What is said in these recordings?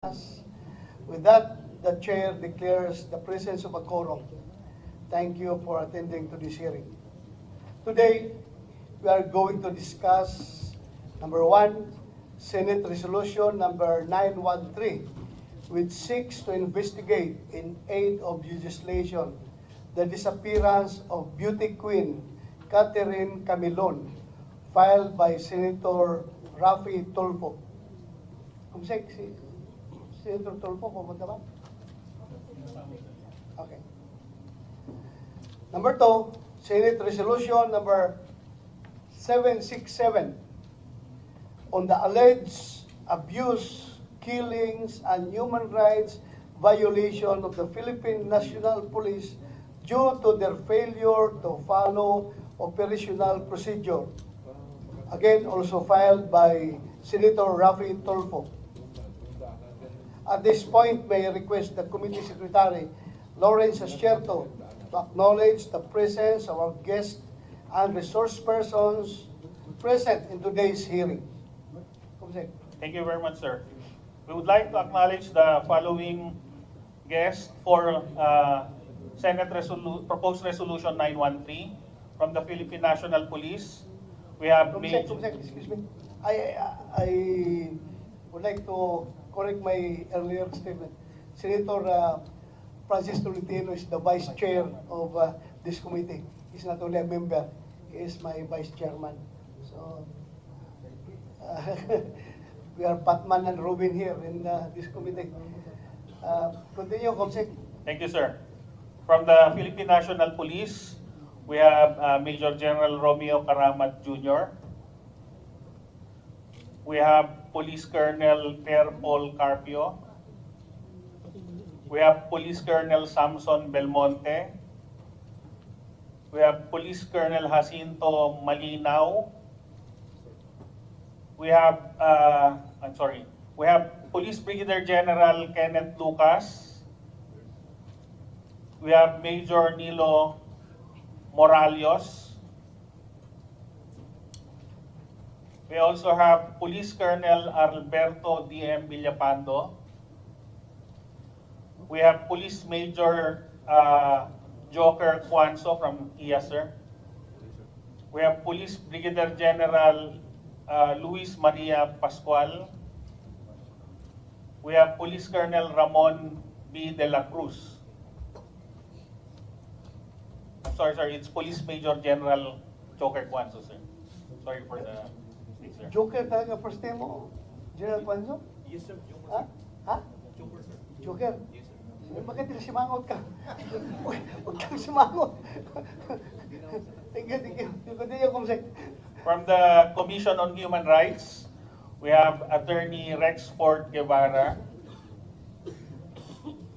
With that, the chair declares the presence of a quorum. Thank you for attending to this hearing. Today, we are going to discuss number one, Senate Resolution number 913, which seeks to investigate in aid of legislation the disappearance of beauty queen Catherine Camilon, filed by Senator Raffy Tulfo. Kumsek, si Senator Tulfo, pumunta ba? Okay. Number two, Senate Resolution number 767 on the alleged abuse, killings, and human rights violation of the Philippine National Police due to their failure to follow operational procedure. Again, also filed by Senator Raffy Tulfo. At this point, may I request the Committee Secretary, Lawrence Ascierto, to acknowledge the presence of our guests and resource persons present in today's hearing. Thank you very much, sir. We would like to acknowledge the following guests for Proposed Resolution 913 from the Philippine National Police. We have Excuse me. I would like to correct my earlier statement. Senator Francis Tolentino is the vice chair of this committee. He's not only a member, he is my vice chairman. So, we are Batman and Robin here in this committee. Continue, Comsec. Thank you, sir. From the Philippine National Police, we have Major General Romeo Karamat Jr. We have Police Colonel Per Paul Carpio. We have Police Colonel Samson Belmonte. We have Police Colonel Jacinto Malinaw. We have, we have Police Brigadier General Kenneth Lucas. We have Major Nilo Moralios. We also have Police Colonel Alberto D.M. Villapando. We have Police Major Joker Cuanzo from IAS, sir. We have Police Brigadier General Luis Maria Pascual. We have Police Colonel Ramon B. De La Cruz. I'm sorry, sir. It's Police Major General Joker Cuanzo, sir. Sorry for the mistake, sir. Joker talaga first name mo? General Panzo? Yes, sir. Joker, Ha? Ha? Joker, sir. Joker? Yes, sir. Eh, bakit simangot ka? Huwag kang simangot. Thank you. Continue, Comsec. From the Commission on Human Rights, we have Attorney Rex Fort Guevara.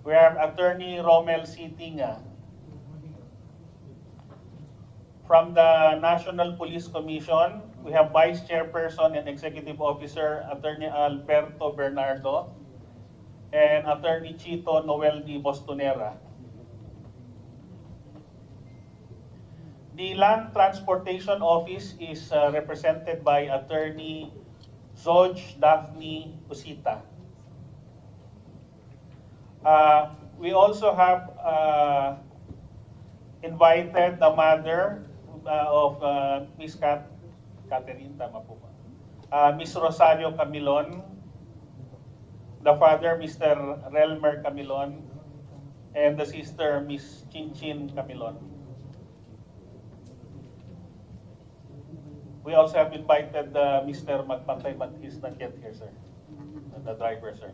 We have Attorney Romel C. Tinga. From the National Police Commission, we have Vice Chairperson and Executive Officer Attorney Alberto Bernardo and Attorney Chito Noel D. Bostonera. The Land Transportation Office is represented by Attorney Zoj Daphne Usita. We also have invited the mother of Miss Catherine, tama po ba? Miss Rosario Camilon, the father, Mr. Relmer Camilon, and the sister, Miss Chinchin Camilon. We also have invited Mr. Magpantay, but he's not yet here, sir. The driver, sir.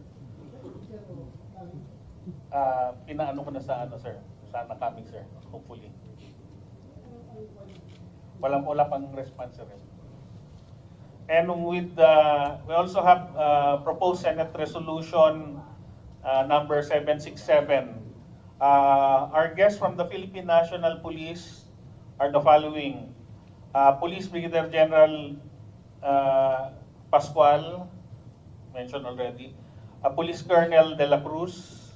Pinaano ko na sa ano, sir? Sana coming, sir. Hopefully. Wala pang response, sir. And with we also have proposed Senate Resolution number 767. Our guests from the Philippine National Police are the following. Police Brigadier General Pascual, mentioned already. Police Colonel De La Cruz.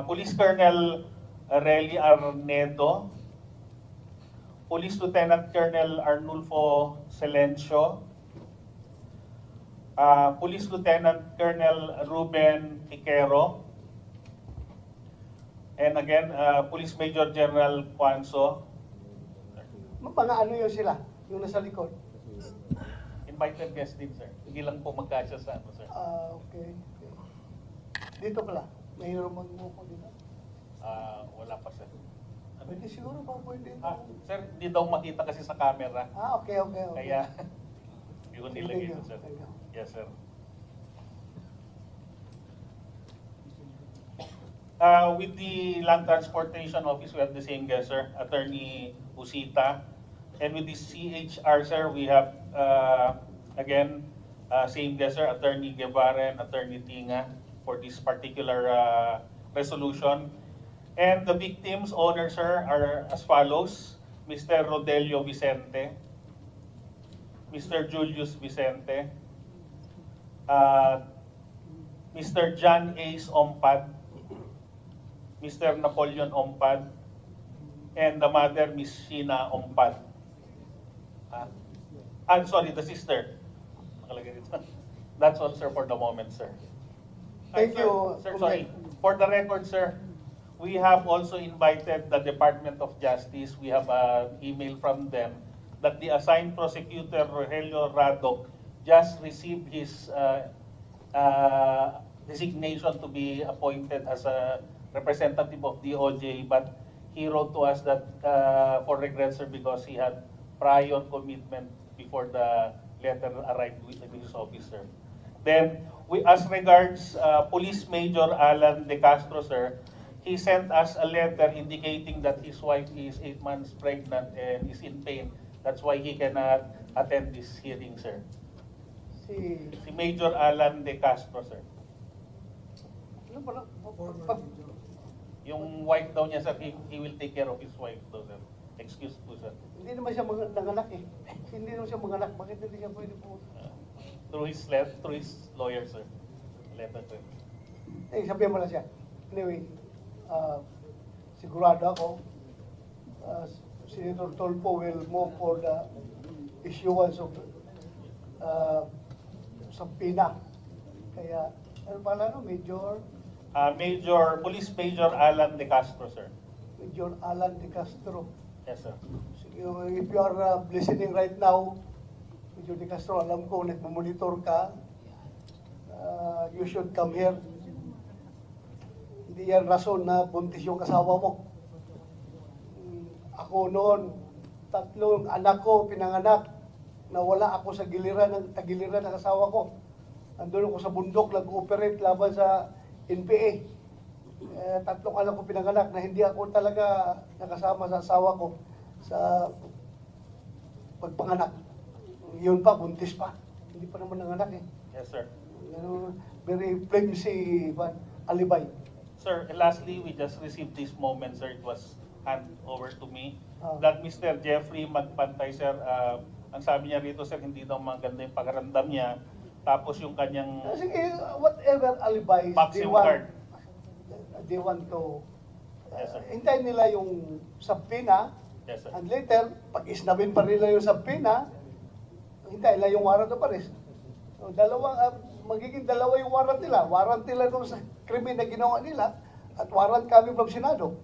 Police Colonel Relly Arnedo. Police Lieutenant Colonel Arnulfo Silencio. Police Lieutenant Colonel Ruben Piquero, and again, Police Major General Cuanzo. Mga ano yun sila, yung nasa likod? Invited guest din, sir. Hindi lang po magkasya sa ano, sir. Okay. Dito pala, mayroon magmuko dito. Wala pa, sir. Pwede siguro pa pwede. Sir, hindi daw makita kasi sa camera. Okay. Kaya, yun nilagay Thank you. ko, sir. Thank you. Yes, sir. With the Land Transportation Office, we have the same guest, sir, Attorney Usita. And with the CHR, sir, we have, again, same guest, sir, Attorney Guevara and Attorney Tinga for this particular resolution. And the victims' owners, sir, are as follows: Mr. Rodelio Vicente, Mr. Julius Vicente, Mr. John Ace Ompad, Mr. Napoleon Ompad, and the mother, Miss Sheena Ompad. I'm sorry, the sister. Nakalagay dito. That's all, sir, for the moment, sir. Thank Sir, you, Sir, Comrade. sorry. For the record, sir, we have also invited the Department of Justice. We have an email from them that the assigned prosecutor, Rogelio Radok, just received his designation to be appointed as a representative of DOJ, but he wrote to us that for regret, sir, because he had prior commitment before the letter arrived with his officer. Then, as regards Police Major Alan De Castro, sir, he sent us a letter indicating that his wife is 8 months pregnant and is in pain. That's why he cannot attend this hearing, sir. Si Major Alan De Castro, sir. Ano pala? Yung wife daw niya, sir, he will take care of his wife daw, sir. Excuse po, sir. Hindi naman siya nanganak eh. Hindi naman siya manganak. Bakit hindi siya pwede po? Through his lawyer, sir. Letter, sir. Sabihan mo na siya. Anyway, sigurado ako, Senator Tolpo will move for the issuance of subpoena. Kaya, ano pala no? Police Major Alan De Castro, sir. Major Alan De Castro. Yes, sir. If you are listening right now, Major De Castro, alam ko, nagmamonitor ka. You should come here. Hindi yan rason na buntis yung kasawa mo. Ako noon, 3 anak ko pinanganak. Nawala ako sa tagiliran ng asawa ko. Andun ako sa bundok, nag-ooperate laban sa NPA. 3 anak ko pinanganak na hindi ako talaga nakasama sa asawa ko sa pagpanganak. Yun pa, buntis pa. Hindi pa naman nanganak eh. Yes, sir. Very flimsy alibay. Sir, and lastly, we just received this moment, sir. It was hand over to me. Ah. That Mr. Jeffrey Magpantay, sir, ang sabi niya rito, sir, hindi daw maganda yung pagkaramdam niya. Tapos yung kanyang Sige, whatever alibis maximum card. they want to Yes, sir. hintayin nila yung subpoena. Yes, sir. And later, pag isnabin pa nila yung subpoena, hintayin nila yung warrant of arrest. So, magiging dalawa yung warrant nila. Warrant nila nung sa krimen na ginawa nila at warrant kami from Senado.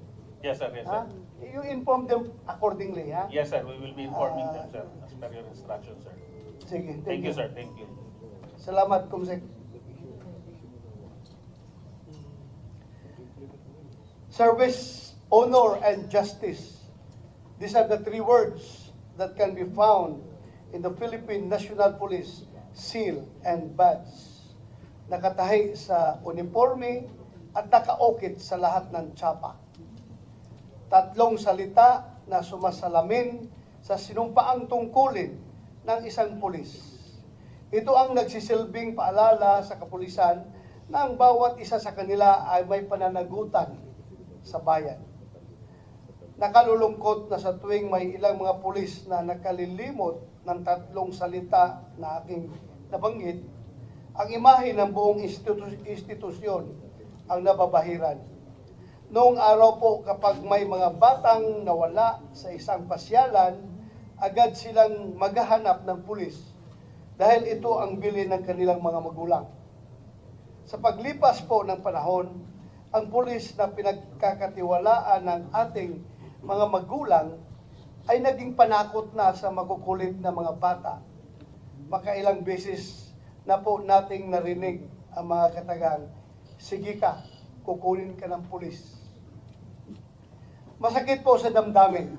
Yes, sir. Yes, Ha? sir. You inform them accordingly, ha? Yes, sir. We will be informing them, sir, as per your instruction, sir. Sige, Thank you, sir. Thank you. Salamat, Kumsek. Service, honor, and justice. These are the 3 words that can be found in the Philippine National Police seal and badge. Nakatahi sa uniforme at nakaukit sa lahat ng tsapa. 3 salita na sumasalamin sa sinumpaang tungkulin ng isang pulis. Ito ang nagsisilbing paalala sa kapulisan na ang bawat isa sa kanila ay may pananagutan sa bayan. Nakalulungkot na sa tuwing may ilang mga pulis na nakalilimot ng 3 salita na aking nabanggit, ang imahe ng buong institusyon ang nababahiran. Noong araw po, kapag may mga batang nawala sa isang pasyalan, agad silang maghahanap ng pulis dahil ito ang bilin ng kanilang mga magulang. Sa paglipas po ng panahon, ang pulis na pinagkakatiwalaan ng ating mga magulang ay naging panakot na sa makukulit na mga bata. Makailang beses na po nating narinig ang mga katagang, sige ka, kukunin ka ng pulis. Masakit po sa damdamin,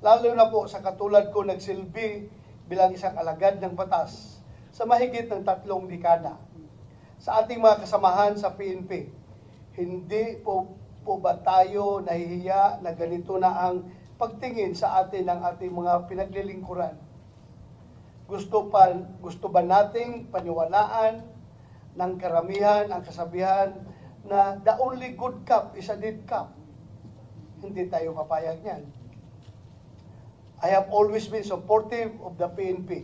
lalo na po sa katulad ko nagsilbi bilang isang alagad ng batas sa mahigit ng 3 dekada. Sa ating mga kasamahan sa PNP, hindi po ba tayo nahihiya na ganito na ang pagtingin sa atin ng ating mga pinaglilingkuran? Gusto ba nating paniwalaan ng karamihan ang kasabihan na the only good cop is a dead cop? Hindi tayo papayag niyan. I have always been supportive of the PNP,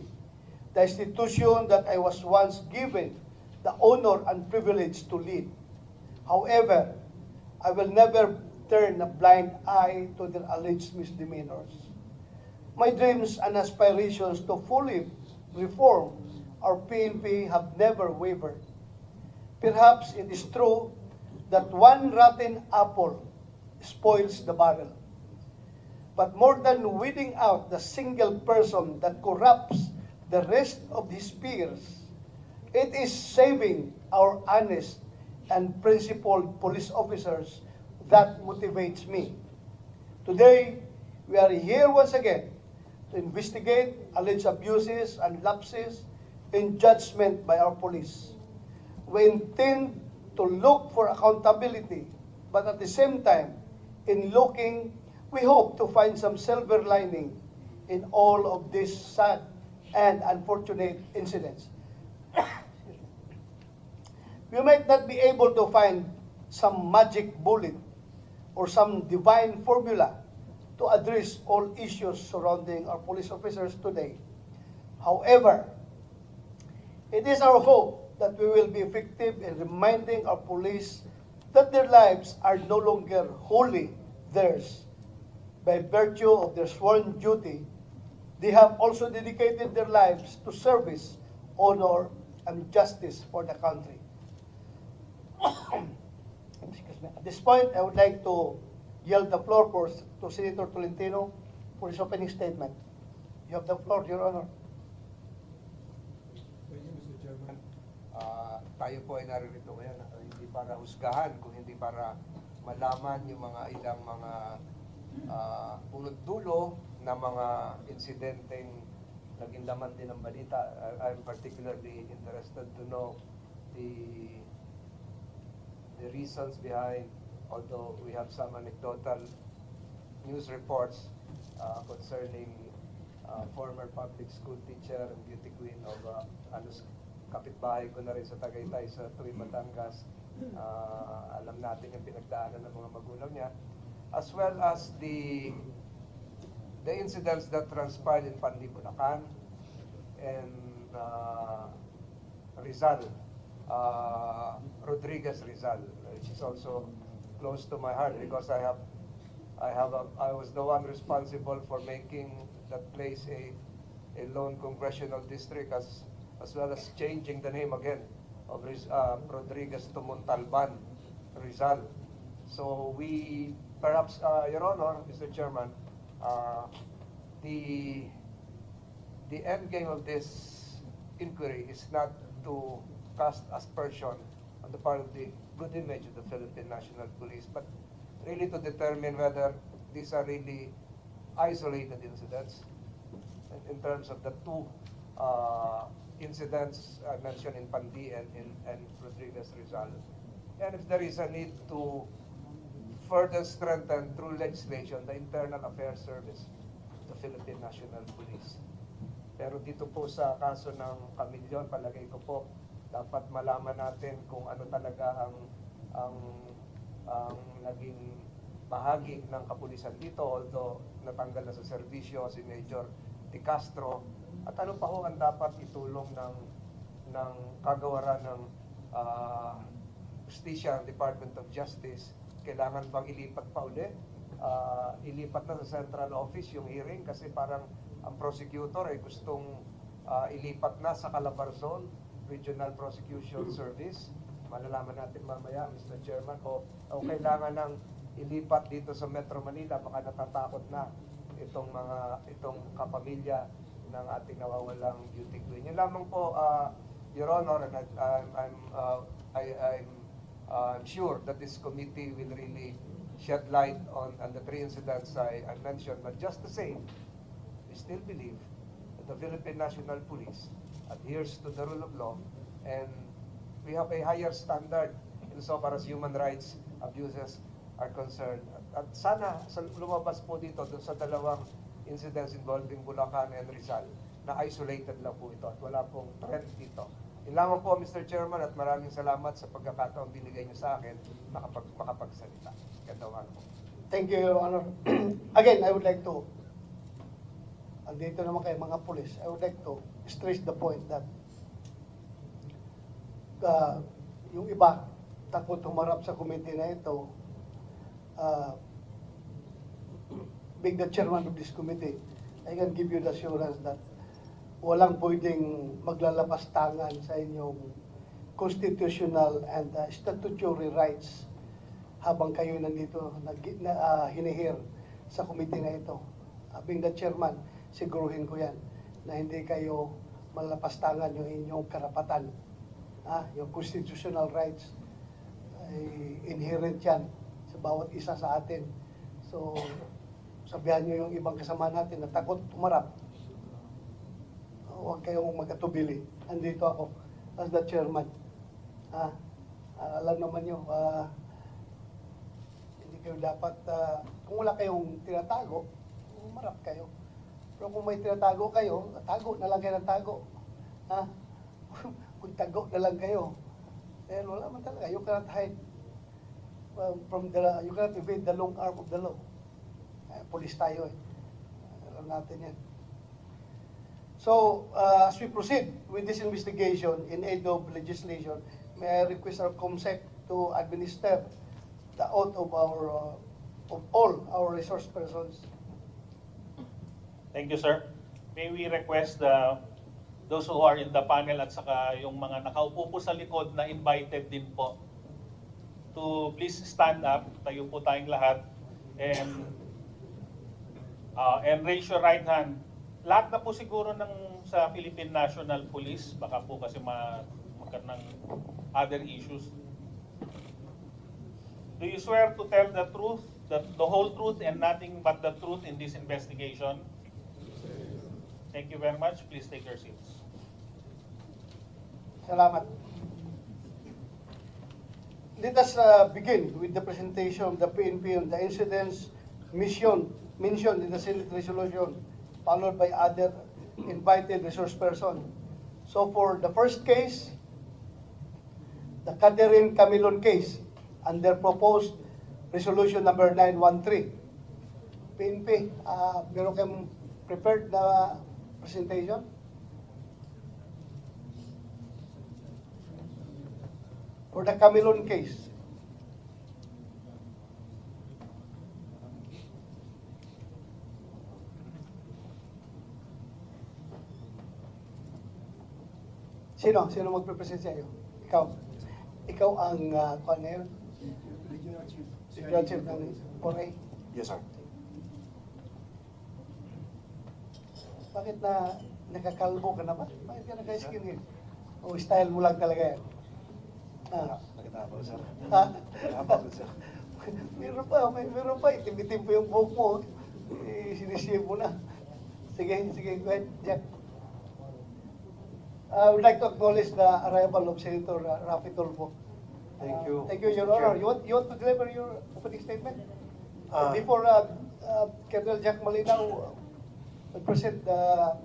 the institution that I was once given the honor and privilege to lead. However, I will never turn a blind eye to their alleged misdemeanors. My dreams and aspirations to fully reform our PNP have never wavered. Perhaps it is true that one rotten apple spoils the barrel. But more than weeding out the single person that corrupts the rest of his peers, it is saving our honest and principled police officers that motivates me. Today, we are here once again to investigate alleged abuses and lapses in judgment by our police. We intend to look for accountability, but at the same time, in looking, we hope to find some silver lining in all of these sad and unfortunate incidents. We might not be able to find some magic bullet or some divine formula to address all issues surrounding our police officers today. However, it is our hope that we will be effective in reminding our police that their lives are no longer wholly theirs. By virtue of their sworn duty, they have also dedicated their lives to service, honor, and justice for the country. Excuse me. At this point, I would like to yield the floor to Senator Tolentino for his opening statement. You have the floor, Your Honor. Thank you, Mr. Chairman. Tayo po ay naririto ngayon hindi para husgahan, kung hindi para malaman yung mga ilang mga punot dulo na mga insidenteng naging laman din ng balita. I'm particularly interested to know the reasons behind, although we have some anecdotal news reports concerning former public school teacher and beauty queen of halos kapitbahay ko na rin sa Tagaytay sa Tuy, Batangas. Alam natin yung pinagdaanan ng mga magulang niya, as well as the incidents that transpired in Panli, Bulacan and Rizal, Rodriguez Rizal, which is also close to my heart because I was the one responsible for making that place a lone congressional district, as well as changing the name again of Rodriguez to Montalban, Rizal. So we perhaps, Your Honor, Mr. Chairman, the end game of this inquiry is not to cast aspersion on the part of the good image of the Philippine National Police, but really to determine whether these are really isolated incidents in terms of the two incidents mentioned in Pandi and Rodriguez Rizal. And if there is a need to further strengthen through legislation the Internal Affairs Service of the Philippine National Police. Pero dito po sa kaso ng Kamilyon, palagay ko po, dapat malaman natin kung ano talaga ang naging bahagi ng kapulisan dito, although natanggal na sa serbisyo si Major De Castro, at ano pa ho ang dapat itulong ng kagawaran ng Justisya, Department of Justice. Kailangan bang ilipat pa uli? Ilipat na sa central office yung hearing kasi parang ang prosecutor ay gustong ilipat na sa Calabarzon Regional Prosecution Service. Malalaman natin mamaya, Mr. Chairman, o kailangan ng ilipat dito sa Metro Manila, baka natatakot na itong kapamilya ng ating nawawalang duty queen. Yun lamang po, Your Honor, and I'm sure that this committee will really shed light on the three incidents I mentioned. But just the same, we still believe that the Philippine National Police adheres to the rule of law, and we have a higher standard insofar as human rights abuses are concerned. At sana lumabas po dito dun sa dalawang incidents involving Bulacan and Rizal na isolated lang po ito at wala pong trend dito. Yun lamang po, Mr. Chairman, at maraming salamat sa pagkakataong binigay niyo sa akin makapagsalita. Ganda umaga po. Thank you, Your Honor. Again, I would like to, andito naman kayo mga pulis, I would like to stress the point that yung iba takot humarap sa committee na ito, being the chairman of this committee, I can give you the assurance that walang pwedeng maglalapas tangan sa inyong constitutional and statutory rights habang kayo nandito hinihir sa committee na ito. Being the chairman, siguruhin ko yan na hindi kayo malalapas tangan yung inyong karapatan. Yung constitutional rights ay inherent yan sa bawat isa sa atin. So, sabihan nyo yung ibang kasama natin na takot tumarap. Huwag kayong magkatubili. Andito ako as the chairman. Alam naman nyo, hindi kayo dapat, kung wala kayong tinatago, umarap kayo. Pero kung may tinatago kayo, tago na lang kayo ng tago. Kung tago na lang kayo, eh wala man talaga. You cannot hide you cannot evade the long arm of the law. Police tayo eh. Alam natin yan. So, as we proceed with this investigation in aid of legislation, may I request our COMSEC to administer the oath of all our resource persons. Thank you, sir. May we request those who are in the panel at saka yung mga nakaupo po sa likod na invited din po to please stand up. Tayo po tayong lahat and raise your right hand. Lahat na po siguro sa Philippine National Police, baka po kasi magkaroon ng other issues. Do you swear to tell the truth, the whole truth and nothing but the truth in this investigation? Thank you very much. Please take your seats. Salamat. Let us begin with the presentation of the PNP on the incidents mentioned in the Senate resolution, followed by other invited resource person. So for the first case, the Catherine Camilon case, under proposed resolution number 913. PNP, meron kayong prepared na presentation? For the Camilon case. Sino magpe-present sa iyo? Ikaw ang kuan ngayon? Regional Chief ng Korea. Yes, sir. Bakit nakakalbo ka na ba? Bakit ka naka-skin here? O style mo lang talaga yan? Nagkatapos, sir. Ha? Nagkatapos, sir. Meron pa. Itim-itim pa yung buhok mo. Sinishave mo na. Sige, go ahead, Jack. I would like to acknowledge the arrival of Senator Rafi Tulfo. Thank you. Thank you, Your Mr. Honor. Chair. You want to deliver your opening statement? Ah. Before Colonel Jack Malinaw will present the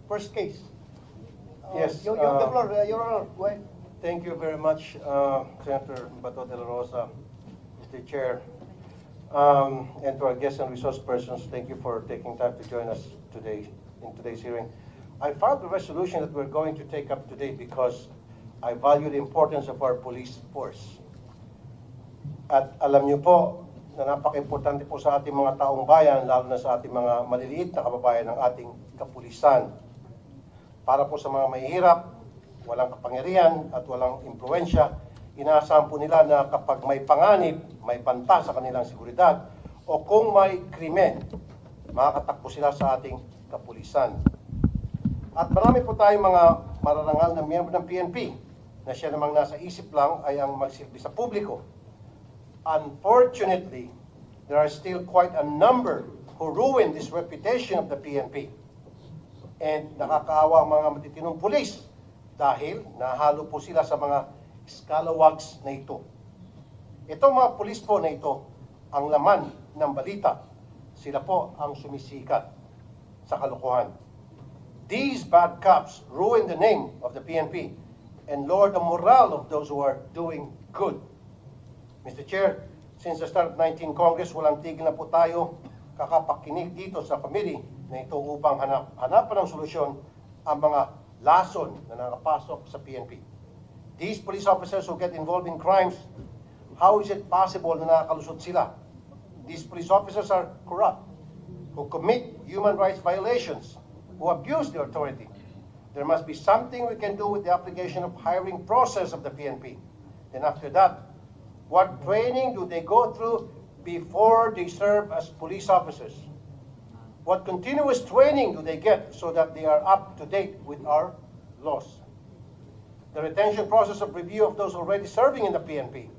first case. Yes, You have the floor, Your Honor. Go ahead. Thank you very much, Senator Bato de la Rosa, Mr. Chair, and to our guests and resource persons. Thank you for taking time to join us today in today's hearing. I filed the resolution that we're going to take up today because I value the importance of our police force. At alam niyo po na napaka-importante po sa ating mga taong bayan, lalo na sa ating mga maliliit na kababayan ng ating kapulisan. para po sa mga mahihirap, walang kapangyarihan at walang impluensya. Inaasahan po nila na kapag may panganib, may banta sa kanilang seguridad, o kung may krimen, makakatakbo sila sa ating kapulisan. At marami po tayong mga mararangal na miyembro ng PNP na siya namang nasa isip lang ay ang magsilbi sa publiko. Unfortunately, there are still quite a number who ruin this reputation of the PNP. And nakakaawa ang mga matitinong pulis dahil nahalo po sila sa mga scalawags na ito. Itong mga pulis po na ito, ang laman ng balita, sila po ang sumisikat sa kalokohan. These bad cops ruin the name of the PNP and lower the morale of those who are doing good. Mr. Chair, since the start of 19 Congress, walang tigil na po tayo kakapakinig dito sa committee na ito upang hanapan ng solusyon ang mga lason na nakapasok sa PNP. These police officers who get involved in crimes, how is it possible na nakakalusot sila? These police officers are corrupt, who commit human rights violations, who abuse their authority. There must be something we can do with the application of hiring process of the PNP. Then after that, what training do they go through before they serve as police officers? What continuous training do they get so that they are up to date with our laws? The retention process of review of those already serving in the PNP,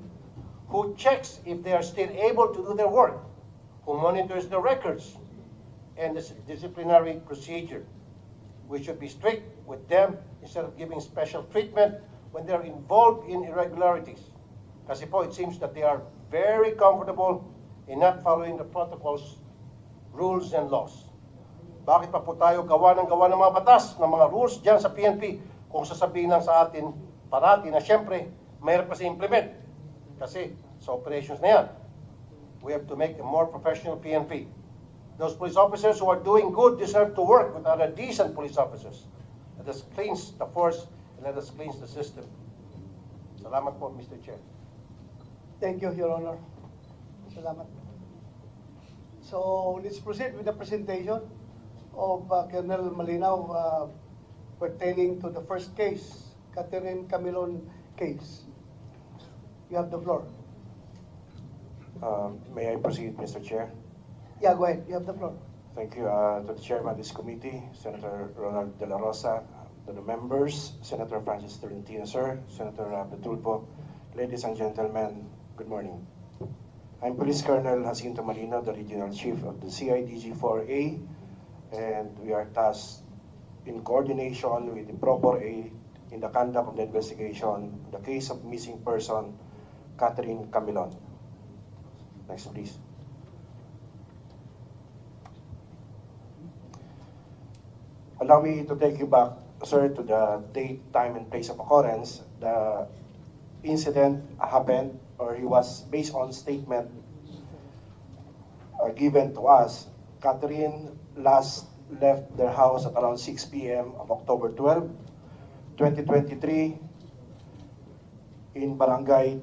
who checks if they are still able to do their work, who monitors the records, and the disciplinary procedure. We should be strict with them instead of giving special treatment when they're involved in irregularities. Kasi po, it seems that they are very comfortable in not following the protocols, rules, and laws. Bakit pa po tayo gawa ng mga batas, ng mga rules dyan sa PNP, kung sasabihin lang sa atin parati na siyempre, mayroon pa sa implement. Kasi sa operations na yan, we have to make a more professional PNP. Those police officers who are doing good deserve to work with other decent police officers. Let us cleanse the force and let us cleanse the system. Salamat po, Mr. Chair. Thank you, Your Honor. Salamat. So, let's proceed with the presentation of Colonel Malinaw pertaining to the first case, Catherine Camilon case. You have the floor. May I proceed, Mr. Chair? Yeah, go ahead. You have the floor. Thank you to the chairman of this committee, Senator Ronald De La Rosa, to the members, Senator Francis Tolentino, sir, Senator Petulpo, ladies and gentlemen, good morning. I'm Police Colonel Jacinto Malinaw, the Regional Chief of the CIDG 4A, and we are tasked in coordination with the Proper A in the conduct of the investigation, the case of missing person, Catherine Camilon. Next, please. Allow me to take you back, sir, to the date, time, and place of occurrence. The incident happened, or it was based on statement given to us. Catherine last left their house at around 6 p.m. of October 12, 2023 in Barangay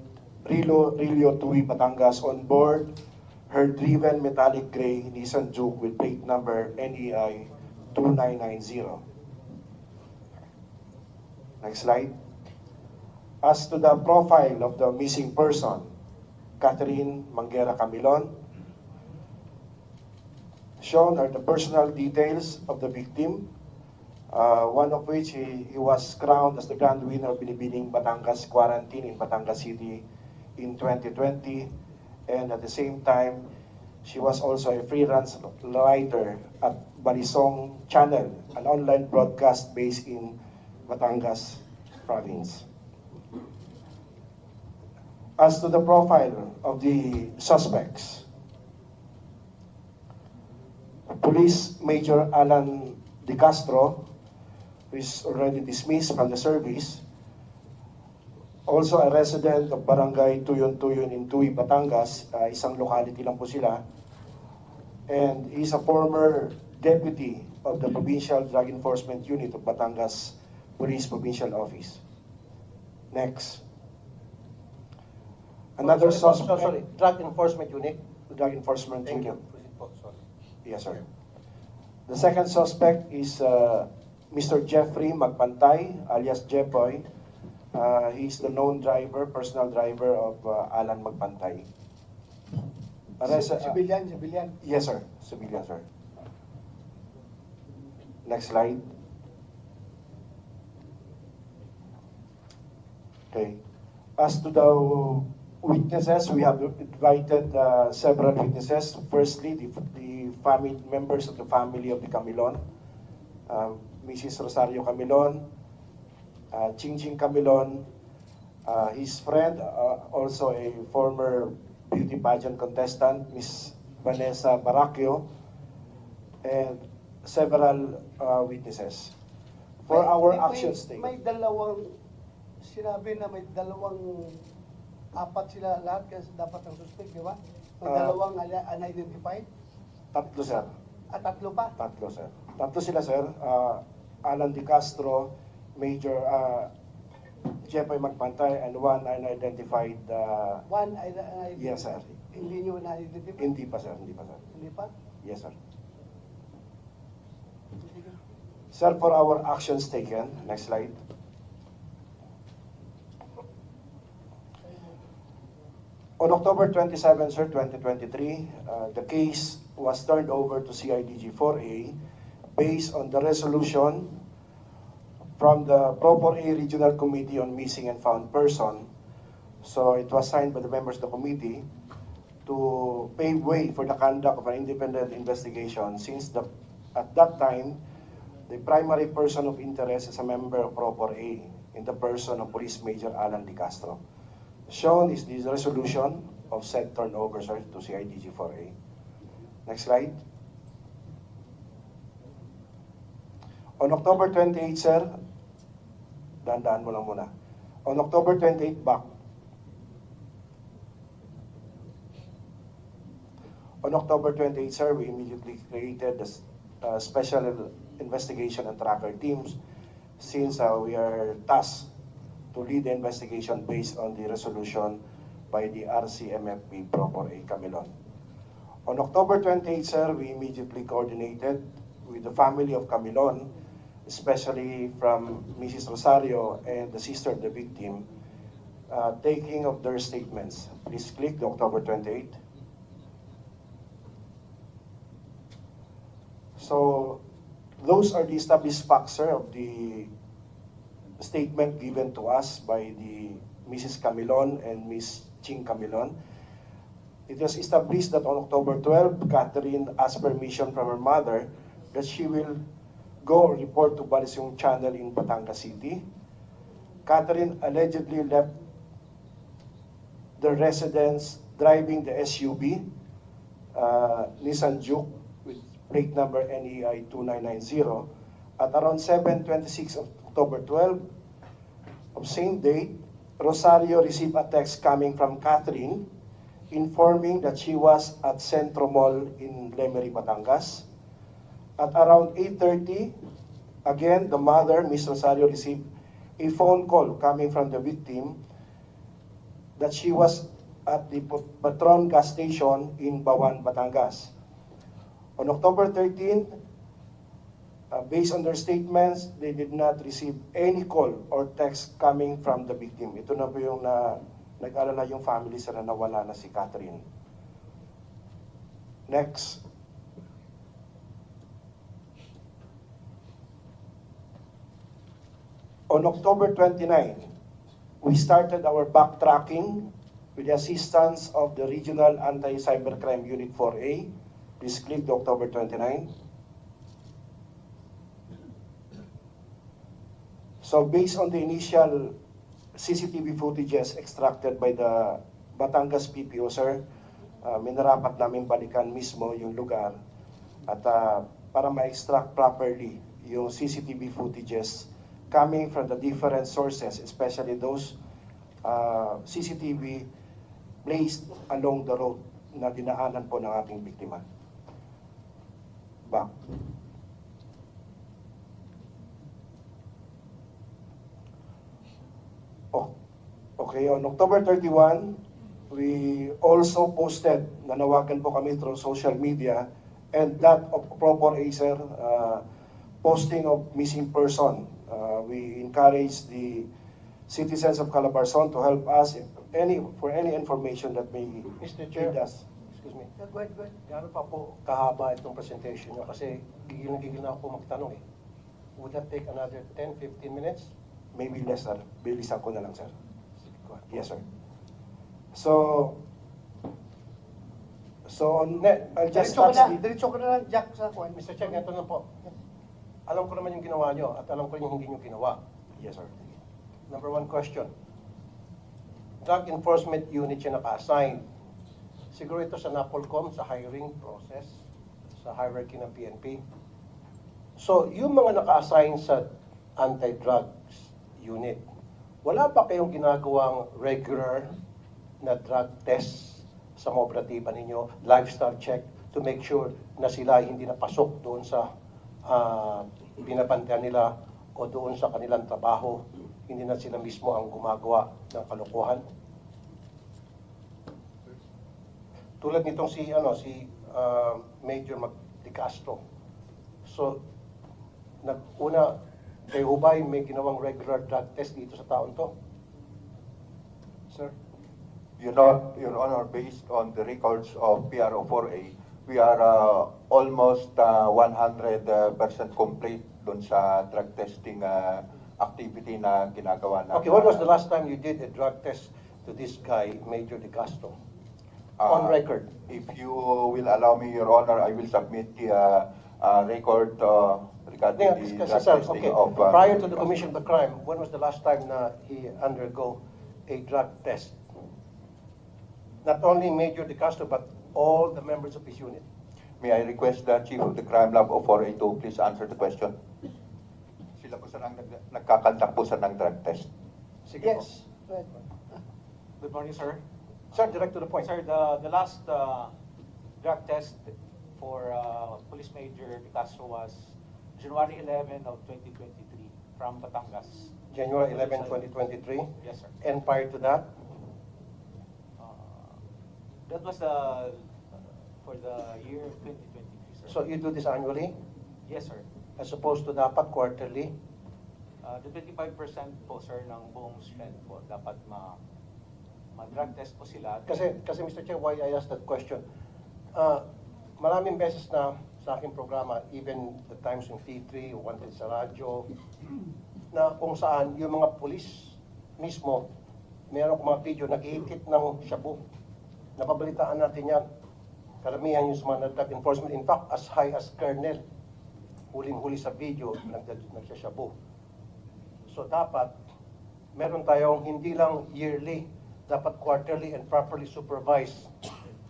Rilio Tui, Batangas, on board her driven metallic gray Nissan Juke with plate number NEI 2990. Next slide. As to the profile of the missing person, Catherine Manguera Camilon, shown are the personal details of the victim, one of which he was crowned as the grand winner of Binibining Batangas Quarantine in Batangas City in 2020, and at the same time, she was also a freelance writer at Balisong Channel, an online broadcast based in Batangas Province. As to the profile of the suspects, Police Major Alan De Castro, who is already dismissed from the service, also a resident of Barangay Tuyon-Tuyon in Tui, Batangas, isang locality lang po sila, and he's a former deputy of the Provincial Drug Enforcement Unit of Batangas Police Provincial Office. Next. Another suspect. Sorry, Drug Enforcement Unit. Drug Enforcement Thank Unit. you. Proceed po, sorry. Yes, sir. The second suspect is Mr. Jeffrey Magpantay, alias Jepoy. He's the known driver, personal driver of Alan Magpantay. Civilian. Yes, sir. Civilian, sir. Next slide. Okay. As to the witnesses, we have invited several witnesses. Firstly, the family members of the family of the Camilon, Mrs. Rosario Camilon, Ching Camilon, his friend, also a former beauty pageant contestant, Miss Vanessa Baracchio, and several witnesses. For our actions taken. May dalawang, sinabi na may dalawang, apat sila lahat kasi dapat ang suspect, di ba? May dalawang unidentified? Tatlo, sir. At tatlo pa? Tatlo, sir. Tatlo sila, sir. Alan Di Castro, Major Jepoy Magpantay, and one unidentified. One unidentified? Yes, sir. Hindi nyo na-identify? Hindi pa, sir. Hindi pa, sir. Hindi pa? Yes, sir. Sir, for our actions taken, next slide. On October 27, sir, 2023, the case was turned over to CIDG 4A based on the resolution from the Proper A Regional Committee on Missing and Found Person. So it was signed by the members of the committee to pave way for the conduct of an independent investigation since at that time, the primary person of interest is a member of Proper A in the person of Police Major Alan Di Castro. Shown is this resolution of said turnover, sir, to CIDG 4A. Next slide. On October 28, sir, dandaan mo lang muna. On October 28, back. On October 28, sir, we immediately created the special investigation and tracker teams since we are tasked to lead the investigation based on the resolution by the RCMFP Proper A Camilon. On October 28, sir, we immediately coordinated with the family of Camilon, especially from Mrs. Rosario and the sister of the victim, taking of their statements. Please click the October 28. So, those are the established facts, sir, of the statement given to us by the Mrs. Camilon and Miss Ching Camilon. It was established that on October 12, Catherine asked permission from her mother that she will go report to Balisyong Channel in Batangas City. Catherine allegedly left the residence driving the SUV, Nissan Juke, with plate number NEI 2990. At around 7:26 of October 12, of same date, Rosario received a text coming from Catherine informing that she was at Centro Mall in Lemery, Batangas. At around 8:30, again, the mother, Miss Rosario, received a phone call coming from the victim that she was at the Patron gas station in Bawan, Batangas. On October 13, based on their statements, they did not receive any call or text coming from the victim. Ito na po yung nag-alala yung family sa na nawala na si Catherine. Next. On October 29, we started our backtracking with the assistance of the Regional Anti-Cybercrime Unit 4A. Please click the October 29. So based on the initial CCTV footages extracted by the Batangas PPO, sir, minarapat namin balikan mismo yung lugar at para ma-extract properly yung CCTV footages coming from the different sources, especially those CCTV placed along the road na dinaanan po ng ating biktima. Back. Okay, on October 31, we also posted, nanawagan po kami through social media, and that of Proper A, sir, posting of missing person. We encourage the citizens of Calabarzon to help us for any information that may Mr. Chair. lead us. Excuse me. Yeah, go ahead, go ahead. Gaano pa po kahaba itong presentation nyo? Kasi gigil na ako magtanong eh. Would that take another 10-15 minutes? Maybe less, sir. Bilisan ko na lang, sir. Yes, sir. So I'll just touch the... Diretso ka na lang, Jack, sa kwan. Mr. Chair, ganito na po. Alam ko naman yung ginawa nyo at alam ko yung hindi nyo ginawa. Yes, sir. Number one question. Drug Enforcement Unit siya naka-assign. Siguro ito sa NAPOLCOM, sa hiring process, sa hierarchy ng PNP. So, yung mga naka-assign sa anti-drugs unit, wala ba kayong ginagawang regular na drug test sa mga operatiba ninyo, lifestyle check, to make sure na sila hindi napasok doon sa binabantayan nila o doon sa kanilang trabaho, hindi na sila mismo ang gumagawa ng kalokohan? Tulad nitong si Major De Castro. So, kayo ba may ginawang regular drug test dito sa taon to? Sir? Your Honor, based on the records of PRO4A, we are almost 100% complete dun sa drug testing activity na ginagawa natin. Okay, when was the last time you did a drug test to this guy, Major De Castro? On record. If you will allow me, Your Honor, I will submit the record regarding the drug testing of... Prior to the commission of the crime, when was the last time na he undergo a drug test? Not only Major De Castro, but all the members of his unit. May I request the Chief of the Crime Lab of 4A to please answer the question? Sila po sir ang nagkakandak po sir ng drug test. Sige po. Yes. Go ahead. Good morning, sir. Sir, direct to the point. Sir, the last drug test for Police Major De Castro was January 11 of 2023 from Batangas. January 11, 2023. Yes, sir. And prior to that? That was for the year 2023, sir. So you do this annually, Yes, sir. as opposed to dapat quarterly? The 25% po, sir, ng buong strength po, dapat ma-drug test po sila. Kasi Mr. Chair, why I asked that question? Maraming beses na sa aking programa, even the times yung T3, Wanted sa radyo, na kung saan yung mga pulis mismo, meron kong mga video, nag-iikit ng shabu. Napabalitaan natin yan. Karamihan yung sa mga drug enforcement. In fact, as high as Colonel, huling-huli sa video, nagsashabu. So dapat, meron tayong hindi lang yearly, dapat quarterly and properly supervised.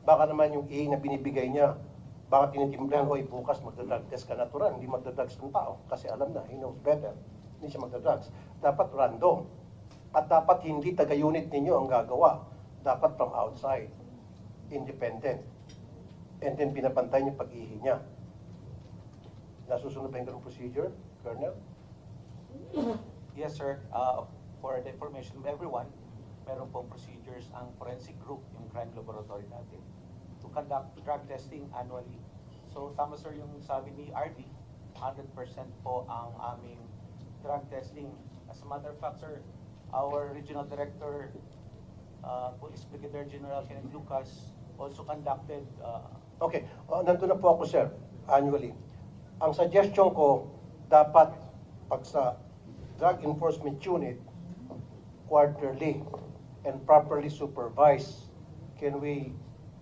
Baka naman yung na binibigay niya, baka tinitimplahan, oy bukas magdadrug test ka, natural, hindi magdadrugs ng tao. Kasi alam na, he knows better, hindi siya magdadrugs. Dapat random. At dapat hindi taga-unit ninyo ang gagawa. Dapat from outside, independent. And then binabantay niyo pag-ihi niya. Nasusunod ba yung ganung procedure, Colonel? Yes, sir. For the information of everyone, meron pong procedures ang forensic group, yung crime laboratory natin, to conduct drug testing annually. So, tama sir yung sabi ni RD, 100% po ang aming drug testing. As a matter of fact, sir, our Regional Director, Police Brigadier General Kenneth Lucas, also conducted... Okay, nandun na po ako, sir, annually. Ang suggestion ko, dapat pag sa Drug Enforcement Unit, quarterly and properly supervised. Can we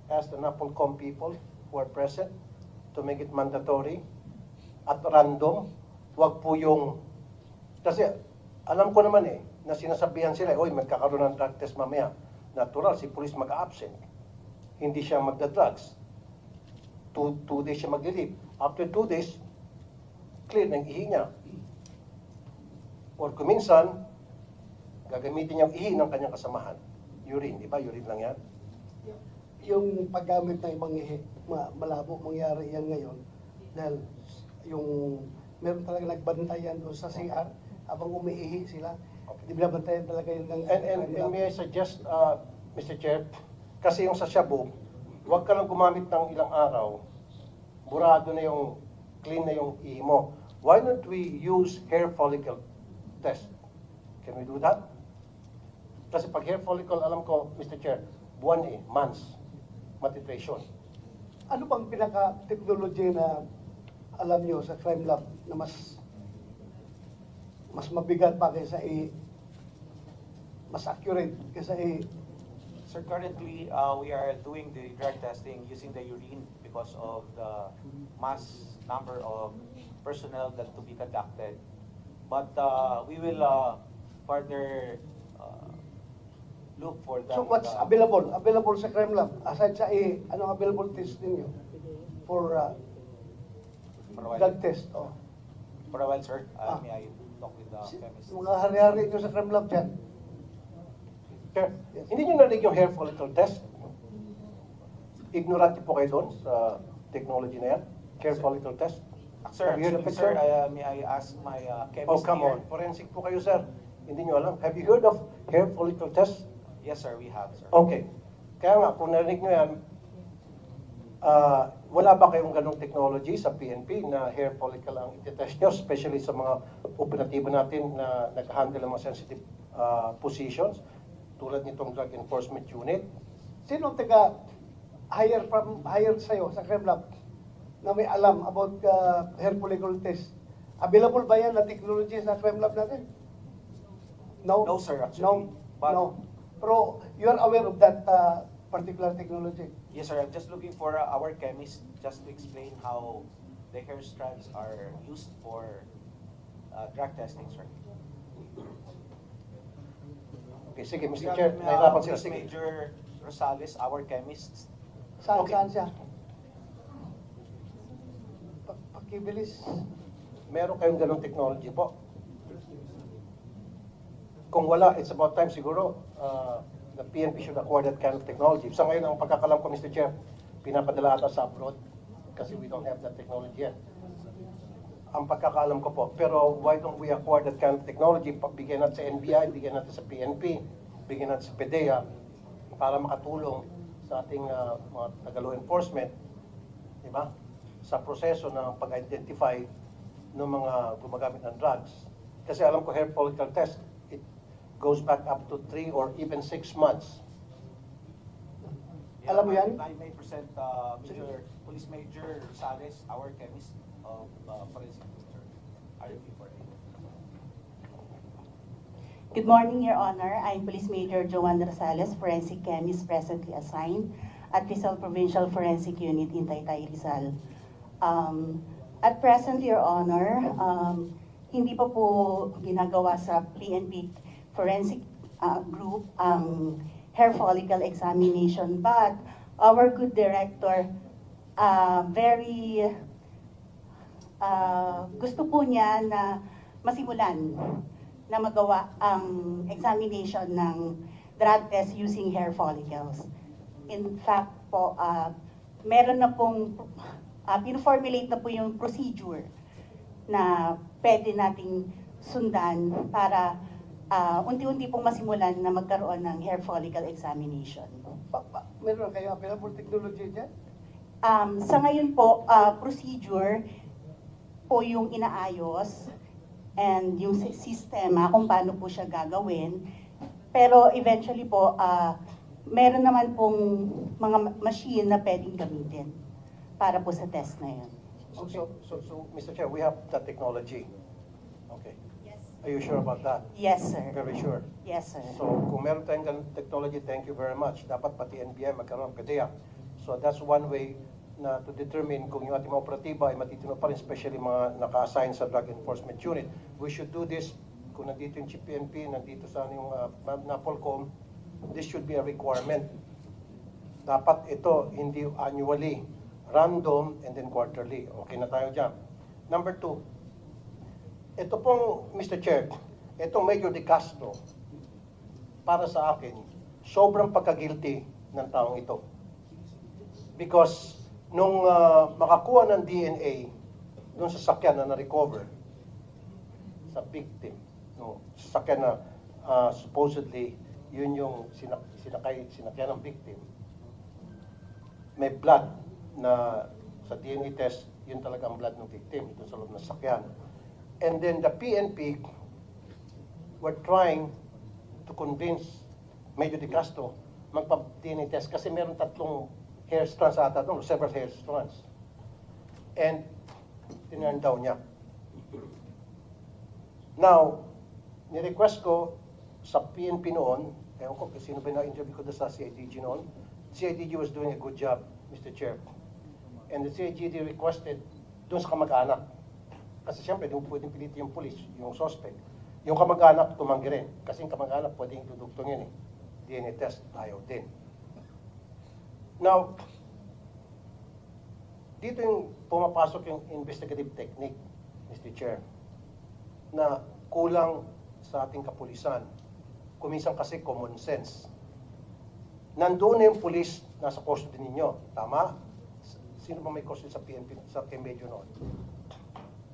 ask the NAPOLCOM people who are present to make it mandatory at random? Wag po yung... Kasi alam ko naman na sinasabihan sila, oy, magkakaroon ng drug test mamaya. Natural, si police mag-absent. Hindi siya magda-drugs. Two days siya mag-leave. After 2 days, clear ng ihi niya. Or kuminsan, gagamitin niyang ihi ng kanyang kasamahan. Urine, di ba? Urine lang yan. Yung paggamit ng ibang ihi, malabo mangyari yan ngayon. Dahil yung meron talaga nagbantayan doon sa CR, habang umiihi sila, hindi binabantayan talaga yun ng... And may I suggest, Mr. Chair, kasi yung sa shabu, huwag ka lang gumamit ng ilang araw, burado na yung, clean na yung ihi mo. why don't we use hair follicle test? Can we do that? Kasi pag hair follicle, alam ko, Mr. Chair, buwan months, matitrace yun. Ano bang pinaka-technology na alam nyo sa crime lab na mas mabigat pa kaysa mas accurate kaysa Sir, currently, we are doing the drug testing using the urine because of the mass number of personnel that to be conducted. But we will further look for that. So what's available sa crime lab aside sa anong available test ninyo for For a while. drug test? Oh. For a while, sir, Ah. may I talk with the chemist? Mga hari-hari nyo sa crime lab dyan. Chair, hindi nyo narinig yung hair follicle test? Ignorante po kayo doon sa technology na yan? Hair follicle test? Sir, Have you heard of it, sir, sir? may I ask my chemist Oh, come here? on. Forensic po kayo, sir. Hindi nyo alam. Have you heard of hair follicle test? Yes, sir, we have, sir. Okay. Kaya nga, kung narinig nyo yan, wala ba kayong ganong technology sa PNP na hair follicle ang ititest nyo, especially sa mga operatibo natin na nag-handle ng mga sensitive positions, tulad nitong Drug Enforcement Unit? Sino hire sa'yo sa crime lab na may alam about hair follicle test? Available ba yan na technology sa crime lab natin? No? No, sir, actually. No? But- No. Pero you are aware of that particular technology? Yes, sir, I'm just looking for our chemist just to explain how the hair strands are used for drug testing, sir. Okay, sige, We Mr. have, Chair, nahirapan sila. Police Sige. Major Rosales, our chemist. Saan, Okay. saan siya? Pakibilis. Meron kayong ganong technology po? Kung wala, it's about time siguro the PNP should acquire that kind of technology. Sa ngayon, ang pagkakalam ko, Mr. Chair, pinapadala ata sa abroad kasi we don't have that technology yet. Ang pagkakalam ko po. Pero why don't we acquire that kind of technology? Bigyan natin sa NBI, bigyan natin sa PNP, bigyan natin sa PDEA para makatulong sa ating mga taga-law enforcement, di ba? Sa proseso ng pag-identify ng mga gumagamit ng drugs. Kasi alam ko hair follicle test, it goes back up to 3 or even 6 months. Alam mo yan? I may present Police Major Rosales, our chemist of forensic sir. RFP for it. Good morning, Your Honor. I'm Police Major Joanne Rosales, forensic chemist presently assigned at Rizal Provincial Forensic Unit in Taytay, Rizal. At present, Your Honor, hindi pa po ginagawa sa PNP Forensic Group ang hair follicle examination, but our good director gusto po niya na masimulan na magawa ang examination ng drug test using hair follicles. In fact po, meron na pong, pino-formulate na po yung procedure na pwede nating sundan para unti-unti pong masimulan na magkaroon ng hair follicle examination. Meron kayo available technology dyan? Sa ngayon po, procedure po yung inaayos and yung sistema kung paano po siya gagawin. Pero eventually po, meron naman pong mga machine na pwedeng gamitin para po sa test na yun. So, Mr. Chair, we have that technology. Okay. Yes. Are you sure about that? Yes, sir. Very sure. Yes, sir. So, kung meron tayong ganung technology, thank you very much. Dapat pati NBI magkaroon ng PDEA. So, that's one way na to determine kung yung ating mga operatiba ay matitino pa rin, especially mga naka-assign sa Drug Enforcement Unit. We should do this, kung nandito yung Chief PNP, nandito sa yung NAPOLCOM, this should be a requirement. Dapat ito hindi annually, random and then quarterly. Okay na tayo dyan. Number 2, ito pong, Mr. Chair, itong Major De Castro, para sa akin, sobrang pagka-guilty ng taong ito. Because nung makakuha ng DNA doon sa sakyan na na-recover sa victim, no, sakyan na supposedly yun yung sinakyan ng victim, may blood na sa DNA test, yun talaga ang blood ng victim, ito sa loob ng sakyan. And then the PNP were trying to convince Major De Castro magpa-DNA test kasi meron tatlong hair strands ata doon, several hair strands. And tinurn down niya. Now, ni-request ko sa PNP noon, ewan ko sino ba na-interview ko doon sa CIDG noon, CIDG was doing a good job, Mr. Chair. And the CIDG requested doon sa kamag-anak. Kasi siyempre, di mo pwedeng pilitin yung police, yung suspect. Yung kamag-anak, tumanggi rin. Kasi yung kamag-anak, pwedeng dudugtong yun eh. DNA test, ayaw din. Now, dito yung pumapasok yung investigative technique, Mr. Chair, na kulang sa ating kapulisan. Kuminsan kasi common sense. Nandoon na yung police nasa custody ninyo. Tama? Sino ba may custody sa PNP, sa kay Major noon?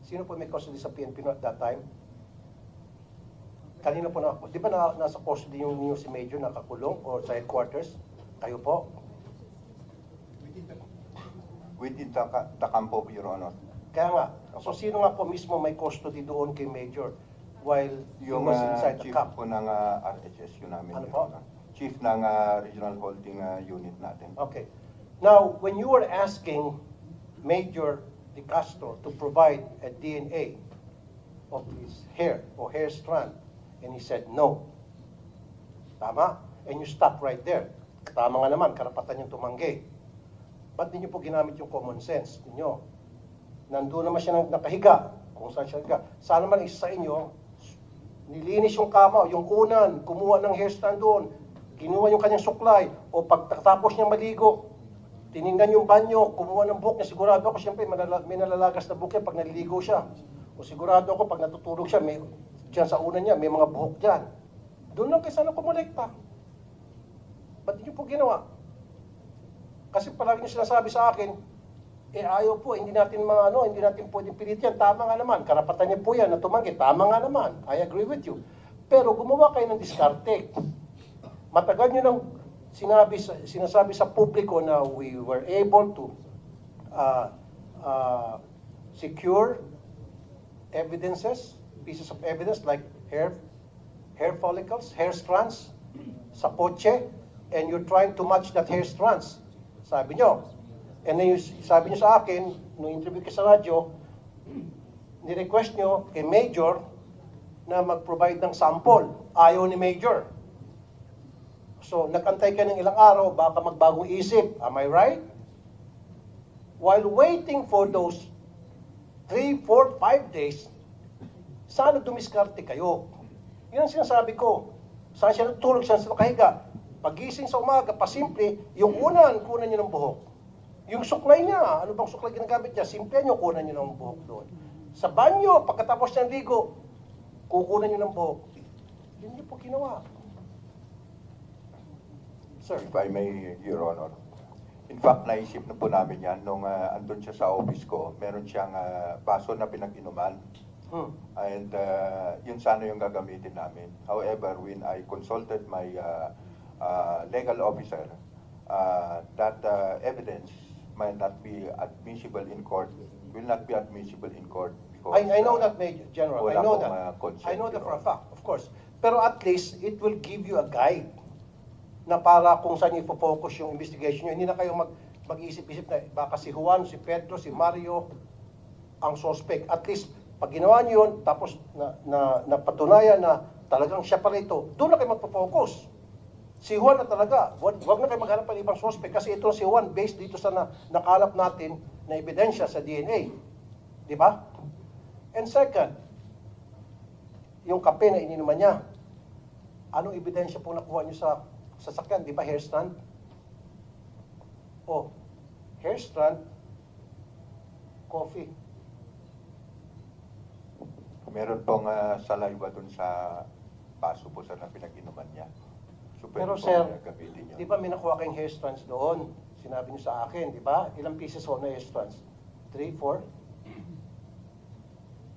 Sino po may custody sa PNP noon at that time? Kanina po na, di ba nasa custody yung si Major nakakulong o sa headquarters? Kayo po? Within the campo, Your Honor. Kaya nga, so sino nga po mismo may custody doon kay Major while you Yung was inside the chief camp? po ng RHS, yun namin. Ano Your po? Honor. Chief ng Regional Holding Unit natin. Okay. Now, when you were asking Major De Castro to provide a DNA of his hair or hair strand, and he said no. Tama? And you stop right there. Tama nga naman, karapatan niyong tumanggi. Ba't di niyo po ginamit yung common sense ninyo? Nandun naman siya nakahiga, kung saan siya nakahiga. Sana man isa sa inyo, nilinis yung kama, yung unan, kumuha ng hair strand doon, kinuha yung kanyang suklay, o pagkatapos niya maligo, tiningnan yung banyo, kumuha ng buhok niya, sigurado ako, siyempre, may nalalagas na buhok yan pag naliligo siya. O sigurado ako, pag natutulog siya, may, dyan sa unan niya, may mga buhok dyan. Doon lang kayo sana kumulekta. Ba't niyo po ginawa? Kasi palagi niyo sinasabi sa akin, ayaw po, hindi natin hindi natin pwedeng pilit yan. Tama nga naman, karapatan niyo po yan na tumanggi. Tama nga naman, I agree with you. Pero gumawa kayo ng diskarte. Matagal niyo nang sinasabi sa publiko na we were able to secure evidences, pieces of evidence like hair follicles, hair strands sa kotse, and you're trying to match that hair strands. Sabi nyo. And then sabi nyo sa akin, nung interview ko sa radyo, ni-request nyo kay Major na mag-provide ng sample. Ayaw ni Major. So, nagantay ka ng ilang araw, baka magbagong isip. Am I right? While waiting for those 3, 4, 5 days, sana dumiskarte kayo. Yan ang sinasabi ko. Saan siya natulog, saan siya nakahiga. Pagising sa umaga, pasimple, yung unan, kunan niyo ng buhok. Yung suklay niya, ano bang suklay ginagamit niya? Simple niyo, kunan niyo ng buhok doon. Sa banyo, pagkatapos ng ligo, kukunan niyo ng buhok. Yun niyo po ginawa. Sir. If I may, Your Honor. In fact, naisip na po namin yan nung andun siya sa office ko. Meron siyang baso na pinag-inuman. And yun sana yung gagamitin namin. However, when I consulted my legal officer, that evidence might not be admissible in court, will not be admissible in court. Because, I know that, Major General. I wala know pong, that. consent, I know that Your for a Honor. fact, of course. Pero at least, it will give you a guide na para kung saan ipo-focus yung investigation nyo. Hindi na kayo mag-iisip-isip na baka si Juan, si Pedro, si Mario ang suspect. At least, pag ginawa nyo yun, tapos napatunayan na talagang siya pala ito, doon na kayo magpo-focus. Si Juan na talaga, wag na kayo maghanap ng ibang suspect kasi ito si Juan based dito sa nakalap natin na ebidensya sa DNA. Di ba? And second, yung kape na ininuman niya, anong ebidensya po nakuha niyo sa sasakyan? Di ba hair strand? Oh, hair strand, coffee. Meron pong saliva dun sa baso po sa na pinag-inuman niya. So, pwede Pero pong sir, gamitin yun. di ba may nakuha kayong hair strands doon? Sinabi niyo sa akin, di ba? Ilang pieces ho na hair strands? 3, 4?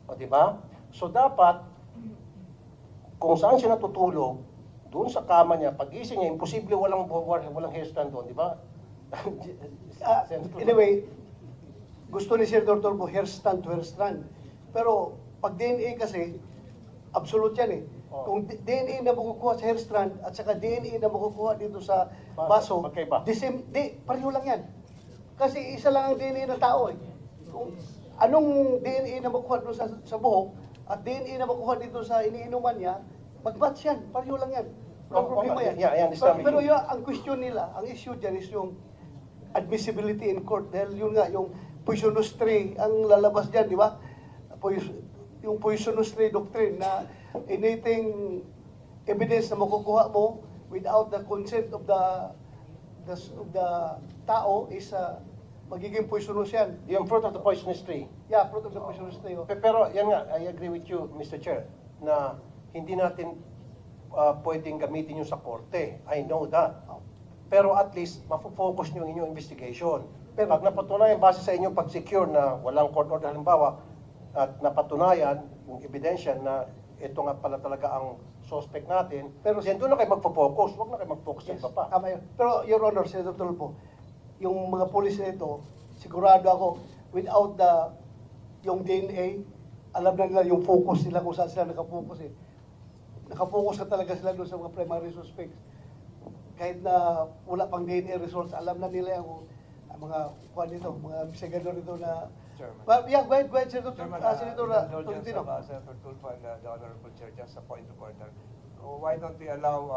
O di ba? So dapat, kung saan siya natutulog, doon sa kama niya, pagising niya, imposible walang hair strand doon, di ba? Anyway, gusto ni Sir Dr. Bo hair strand to hair strand. Pero pag DNA kasi, absolute yan eh. Oh. Kung DNA na makukuha sa hair strand at saka DNA na makukuha dito sa Baso, baso, magkaiba. pareho lang yan. Kasi isa lang ang DNA ng tao eh. Kung anong DNA na makuha doon sa buhok at DNA na makuha dito sa iniinuman niya, mag-match yan, pareho lang yan. Walang Oh, problema okay. yan. Yeah, I understand Pero with you. yun, ang question nila, ang issue dyan is yung admissibility in court. Dahil yun nga, yung poisonous tree ang lalabas dyan, di ba? Yung poisonous tree doctrine na anything evidence na makukuha mo without the consent of the tao is magiging poisonous yan. Yung fruit of the poisonous tree. Yeah, fruit of the poisonous tree. Oh. Pero yan nga, I agree with you, Mr. Chair, na hindi natin pwedeng gamitin yung sa korte. I know that. Pero at least, mafocus nyo yung inyong investigation. Pero pag napatunayan, base sa inyong pag-secure na walang court order halimbawa, at napatunayan yung ebidensya na ito nga pala talaga ang suspect natin, pero then doon na kayo magpo-focus. Huwag na kayo mag-focus sa Yes, iba pa. tama yun. Pero, Your Honor, Senator Tulfo, yung mga pulis na ito, sigurado ako, without yung DNA, alam na nila yung focus nila kung saan sila nakafocus eh. Nakafocus na talaga sila doon sa mga primary suspects. Kahit na wala pang DNA results, alam na nila yung mga mga investigador nito na... Chairman. Well, yeah, go ahead, Senator Chairman, Senator indulgence Tolentino. of Senator Tulfo and the Honorable Chair, just a point of order. Why don't we allow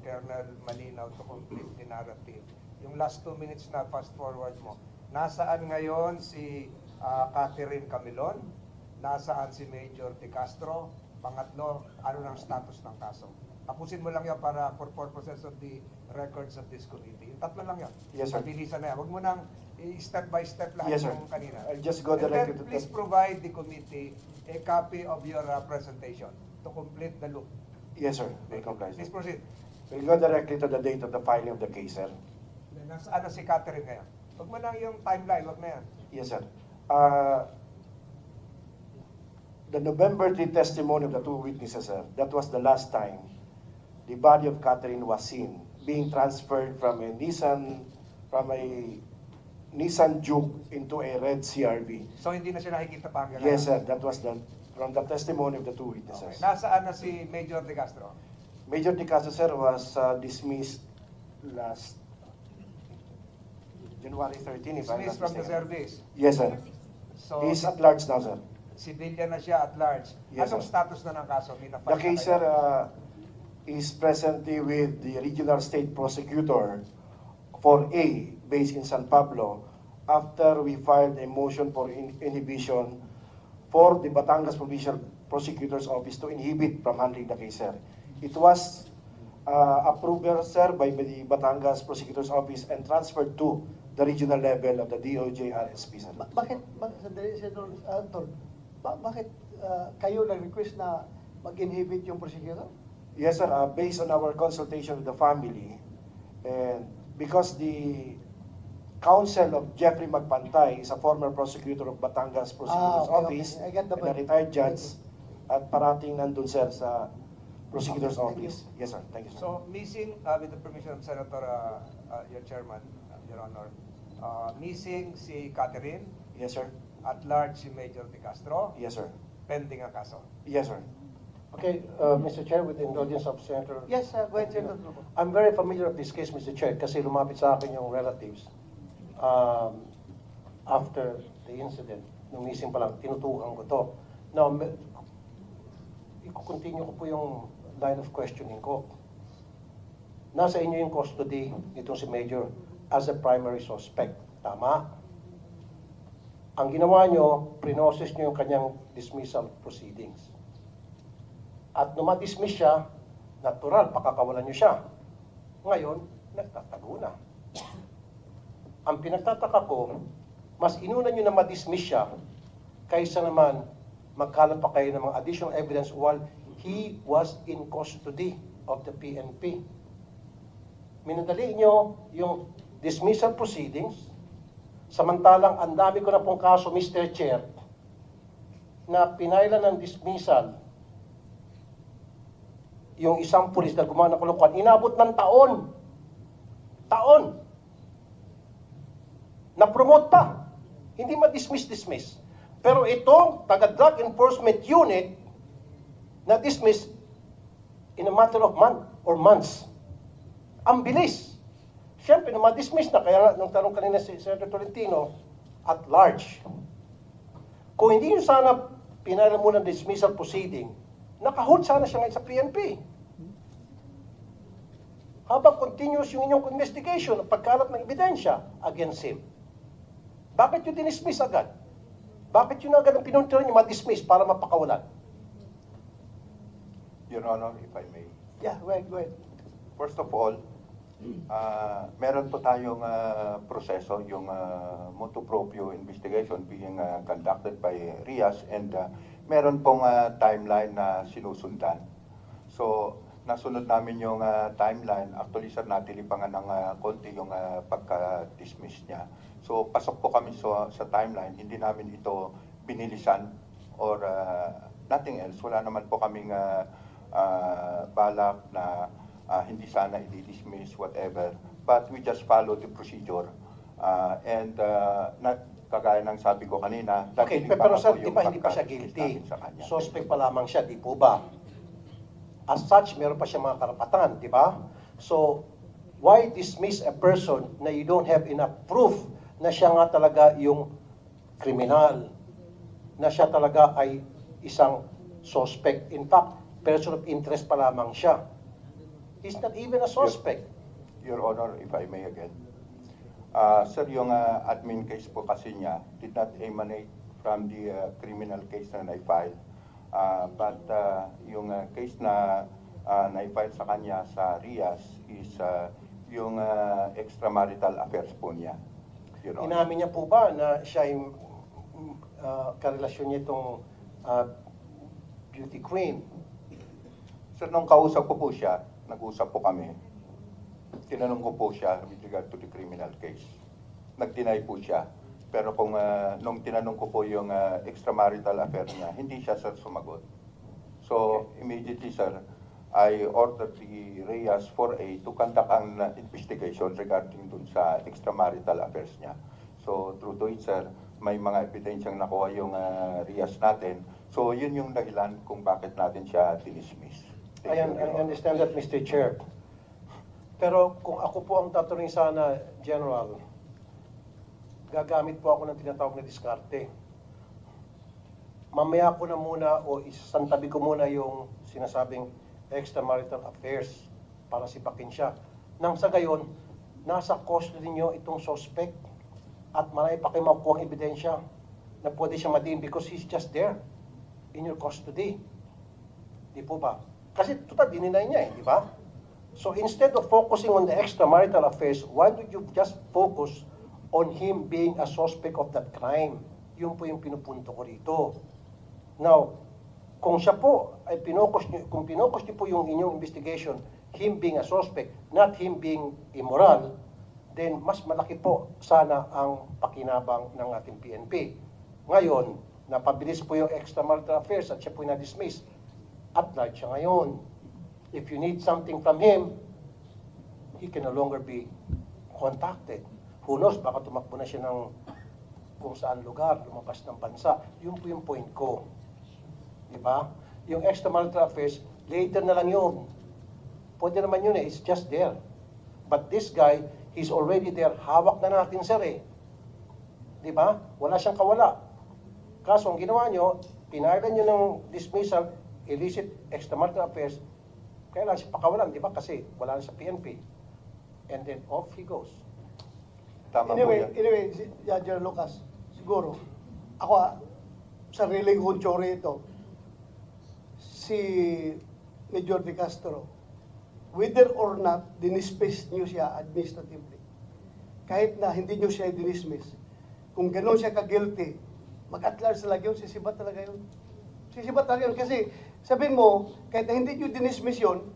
Colonel Malinaw to complete the narrative? Yung last 2 minutes na fast forward mo. Nasaan ngayon si Catherine Camilon? Nasaan si Major De Castro? Pangatlo, ano ng status ng kaso? Tapusin mo lang yan para for purposes of the records of this committee. Yung tatlo lang yan. Yes, sir. Mabilisan na yan. Huwag mo nang step by step lahat Yes, sir. yung kanina. I'll just go And then directly to please the... provide the committee a copy of your presentation to complete the loop. Yes, sir. Will comply, sir. Please proceed. We'll go directly to the date of the filing of the case, sir. Nasaan na si Catherine ngayon? Huwag mo lang yung timeline, huwag na yan. Yes, sir. The November 3 testimony of the 2 witnesses, sir, that was the last time the body of Catherine was seen being transferred from a Nissan Juke into a red CRV. So hindi na siya nakikita pa hanggang Yes, ngayon? sir. That was from the testimony of the 2 Okay. witnesses. Nasaan na si Major De Castro? Major De Castro, sir, was dismissed last January 13, if I'm Dismissed not from the mistaken. service. Yes, sir. So, He's at large now, sir. civilian na siya at large. Yes, Anong sir. status na ng kaso? The case, sir, is presently with the Regional State Prosecutor for A, based in San Pablo, after we filed a motion for inhibition for the Batangas Provincial Prosecutor's Office to inhibit from handling the case, sir. It was approved, sir, by the Batangas Prosecutor's Office and transferred to the regional level of the DOJ RSP, sir. Bakit, sandali, Senator Tol, bakit kayo nag-request na mag-inhibit yung prosecutor? Yes, sir. Based on our consultation with the family, and because the counsel of Jeffrey Magpantay is a former prosecutor of Batangas Prosecutor's okay, Office, okay. I get the and a point. retired judge, at parating nandun, sir, sa Prosecutor's Okay, thank you. Office. Yes, sir. Thank you, sir. So, missing, with the permission of Senator, your chairman, your honor, missing si Catherine, Yes, sir. at large si Major De Castro, Yes, sir. pending ang kaso. Yes, sir. Okay, Mr. Chair, with the indulgence of Senator... Yes, go ahead, Senator Tol. I'm very familiar with this case, Mr. Chair, kasi lumapit sa akin yung relatives after the incident. Nung missing pa lang, tinutukan ko to. Now, i-continue ko po yung line of questioning ko. Nasa inyo yung custody nitong si Major as a primary suspect. Tama? Ang ginawa nyo, pre-process nyo yung kanyang dismissal proceedings. At nung ma-dismiss siya, natural, pakakawalan nyo siya. Ngayon, nagtatago na. Ang pinagtataka ko, mas inuna nyo na ma-dismiss siya, kaysa naman magkalat pa kayo ng mga additional evidence while he was in custody of the PNP. Minadali nyo yung dismissal proceedings, samantalang ang dami ko na pong kaso, Mr. Chair, na pinailan ng dismissal yung isang pulis na gumawa ng kalokohan, inabot ng taon. Taon. Na-promote pa. Hindi ma-dismiss. Pero itong taga-drug enforcement unit na dismiss in a matter of month or months. Ang bilis. Siyempre, na ma-dismiss na, kaya nung tanong kanina si Senator Tolentino, at large. Kung hindi nyo sana pinala muna ng dismissal proceeding, nakahold sana siya ngayon sa PNP. Habang continuous yung inyong investigation, pagkalat ng ebidensya against him. Bakit yung dinismiss agad? Bakit yun agad ang pinunturan nyo ma-dismiss para mapakawalan? Your Honor, if I may. Yeah, go ahead. First of all, meron po tayong proseso, yung motu proprio investigation being conducted by RIAS, and meron pong timeline na sinusundan. So, nasunod namin yung timeline. Actually, sir, natilipangan ng konti yung pagka-dismiss niya. So, pasok po kami sa timeline. Hindi namin ito binilisan or nothing else. Wala naman po kaming balak na hindi sana i-dismiss, whatever. But we just follow the procedure. Kagaya ng sabi ko kanina, Okay, pero sir, di ba hindi pa siya guilty? Suspect pa lamang siya, di po ba? As such, meron pa siya mga karapatan, di ba? So, why dismiss a person na you don't have enough proof na siya nga talaga yung kriminal, na siya talaga ay isang suspect. In fact, person of interest pa lamang siya. He's not even a suspect. Your Honor, if I may again. Sir, yung admin case po kasi niya did not emanate from the criminal case na na-file. But yung case na na-file sa kanya sa RIAS is yung extramarital affairs po niya. Your Honor. Inamin niya po ba na siya yung karelasyon niya itong beauty queen? Sir, nung kausap ko po siya, nag-usap po kami, tinanong ko po siya with regard to the criminal case. Nag-deny po siya. Pero kung nung tinanong ko po yung extramarital affair niya, hindi siya, sir, sumagot. So, immediately, sir, I ordered the RIAS 4A to conduct an investigation regarding dun sa extramarital affairs niya. So, through to it, sir, may mga ebidensyang nakuha yung RIAS natin. So, yun yung dahilan kung bakit natin siya dinismiss. I understand that, Mr. Chair. Pero kung ako po ang tatanungin sana, General, gagamit po ako ng tinatawag na diskarte. Mamaya ko na muna o isasantabi ko muna yung sinasabing extramarital affairs para sipakin siya. Nang sa gayon, nasa custody niyo itong suspect at marami pa kayo makukuha ang ebidensya na pwede siya madiin because he's just there in your custody. Di po ba? Kasi total, dininay niya di ba? So instead of focusing on the extramarital affairs, why don't you just focus on him being a suspect of that crime? Yun po yung pinupunto ko rito. Now, kung siya po ay kung pinokus niyo po yung inyong investigation, him being a suspect, not him being immoral, then mas malaki po sana ang pakinabang ng ating PNP. Ngayon, napabilis po yung extramarital affairs at siya po na-dismiss. At large siya ngayon. If you need something from him, he can no longer be contacted. Who knows, baka tumakbo na siya ng kung saan lugar, lumabas ng bansa. Yun po yung point ko. Diba? Yung extramarital affairs, later na lang yun. Pwede naman yun it's just there. But this guy, he's already there. Hawak na natin, sir eh. Diba? Wala siyang kawala. Kaso ang ginawa nyo, pinayagan nyo ng dismissal, illicit extramarital affairs, kaya lang siya pakawalan, di ba? Kasi wala na sa PNP. And then off he goes. Tama Anyway, po yan. General Lucas, siguro, ako sariling hunchore ito, si Major De Castro, whether or not dinismiss niyo siya administratively, kahit na hindi niyo siya dinismiss, kung gano'n siya ka-guilty, mag-at-large talaga yun, sisibat talaga yun. Sisibat talaga yun. Kasi sabihin mo, kahit na hindi nyo dinismiss yun,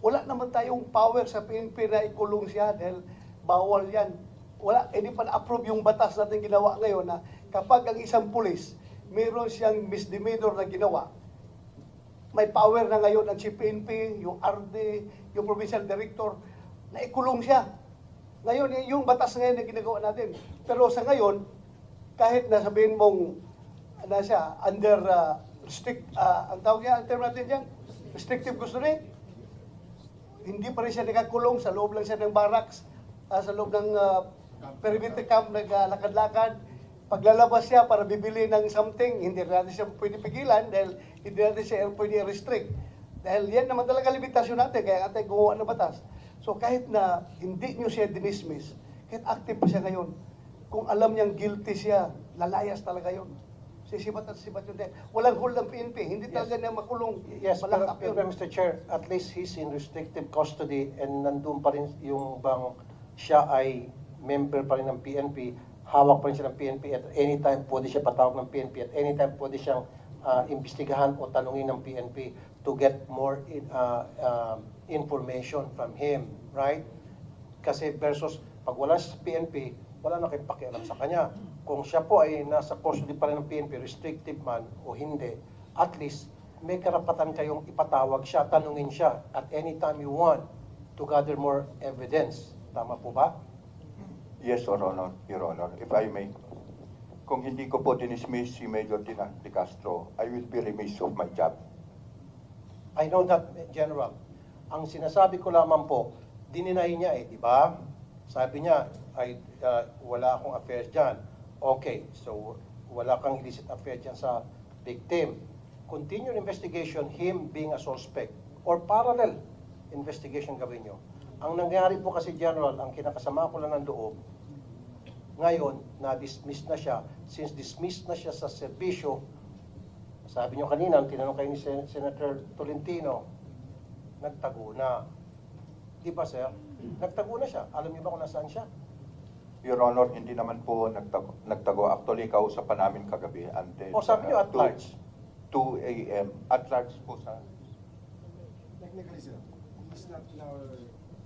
wala naman tayong power sa PNP na ikulong siya dahil bawal yan. Wala, hindi pa na-approve yung batas natin ginawa ngayon na kapag ang isang pulis, mayroon siyang misdemeanor na ginawa, may power na ngayon ang Chief PNP, yung RD, yung Provincial Director, na ikulong siya. Ngayon, yung batas ngayon na ginagawa natin. Pero sa ngayon, kahit na sabihin mong ano siya, under ang tawag niya, ang term natin dyan, restrictive custody. Hindi pa rin siya nakakulong, sa loob lang siya ng barracks, sa loob ng perimeter camp, naglalakad-lakad. Paglalabas siya para bibili ng something, hindi natin siya pwede pigilan dahil hindi natin siya pwede restrict. Dahil yan naman talaga limitasyon natin, kaya natin gumawa ng batas. So kahit na hindi nyo siya dinismiss, kahit active pa siya ngayon, kung alam niyang guilty siya, lalayas talaga yun. Sisibat at sisibat yun. Walang hold ng PNP, hindi talaga niya makulong. Yes, pero, Malakap yun. pero Mr. Chair, at least he's in restrictive custody and nandun pa rin yung bang siya ay member pa rin ng PNP, hawak pa rin siya ng PNP at anytime pwede siya patawag ng PNP at anytime pwede siyang imbestigahan o tanungin ng PNP to get more information from him, right? Kasi versus pag wala siya sa PNP, wala na kayong pakialam sa kanya. Kung siya po ay nasa custody pa rin ng PNP, restrictive man o hindi, at least may karapatan kayong ipatawag siya, tanungin siya at anytime you want to gather more evidence. Tama po ba? Yes, Your Honor, if I may. Kung hindi ko po dinismiss si Major De Castro, I will be remiss of my job. I know that, General. Ang sinasabi ko lamang po, dininay niya di ba? Sabi niya, ay wala akong affairs dyan. Okay, so wala kang illicit affairs dyan sa victim. Continue investigation, him being a suspect, or parallel investigation gawin nyo. Ang nangyari po kasi, General, ang kinakasama ko lang ng loob, ngayon, na-dismiss na siya. Since dismissed na siya sa serbisyo, sabi nyo kanina, tinanong kayo ni Senator Tolentino, nagtago na. Di ba, sir? Nagtago na siya. Alam niyo ba kung nasaan siya? Your Honor, hindi naman po nagtago. Actually, kausapan namin kagabi until O sabi niyo at large? 2 a.m. At large po sa... Technically, sir, he's not in our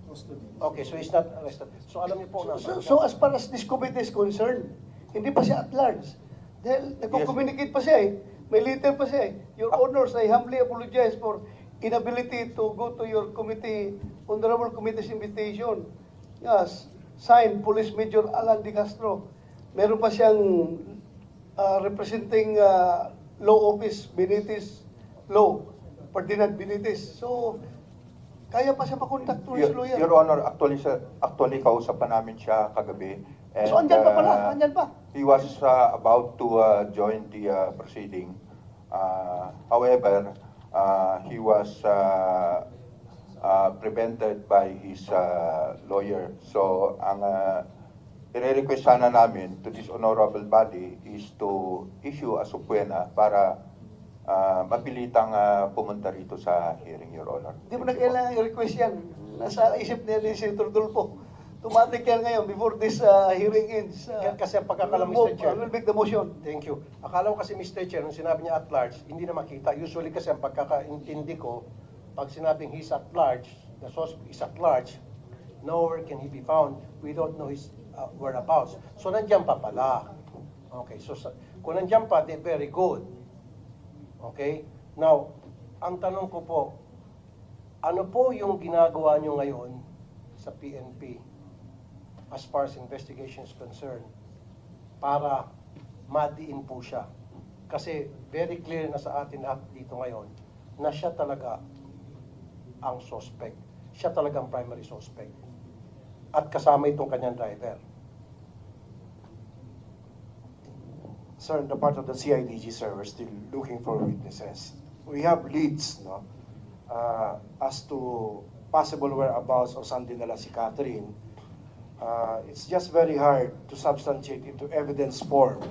custody. Okay, so he's not arrested. So alam niyo po na. So as far as this committee is concerned, hindi pa siya at large. Dahil nagko-communicate pa siya May letter pa siya Your Honors, I humbly apologize for inability to go to your committee, honorable committee's invitation. Yes, signed, Police Major Alan De Castro. Meron pa siyang representing law office, Benitez Law, Ferdinand Benitez. So, kaya pa siya makontak to his lawyer. Your Honor, actually kausapan namin siya kagabi. And, So, andyan pa pala, andyan pa. He was about to join the proceeding. However, he was prevented by his lawyer. So, ang i-request sana namin to this honorable body is to issue a subpoena para mapilitang pumunta rito sa hearing, Your Honor. Hindi mo na kailangan i-request yan. Nasa isip niya ni Senator Tulfo. Automatic yan ngayon before this hearing ends. Kasi ang pagkakalam, we'll Mr. Chair. I will make the motion. Thank you. Akala ko kasi, Mr. Chair, nung sinabi niya at large, hindi na makita. Usually kasi ang pagkakaintindi ko, pag sinabing he's at large, the suspect is at large, nowhere can he be found. We don't know his whereabouts. So nandiyan pa pala. Okay, so kung nandiyan pa, then very good. Okay? Now, ang tanong ko po, ano po yung ginagawa nyo ngayon sa PNP as far as investigation is concerned para madiin po siya? Kasi very clear na sa atin lahat dito ngayon na siya talaga ang suspect. Siya talaga ang primary suspect. At kasama itong kanyang driver. Sir, on the part of the CIDG, sir, we're still looking for witnesses. We have leads, no, as to possible whereabouts of San Dinala si Catherine. It's just very hard to substantiate into evidence form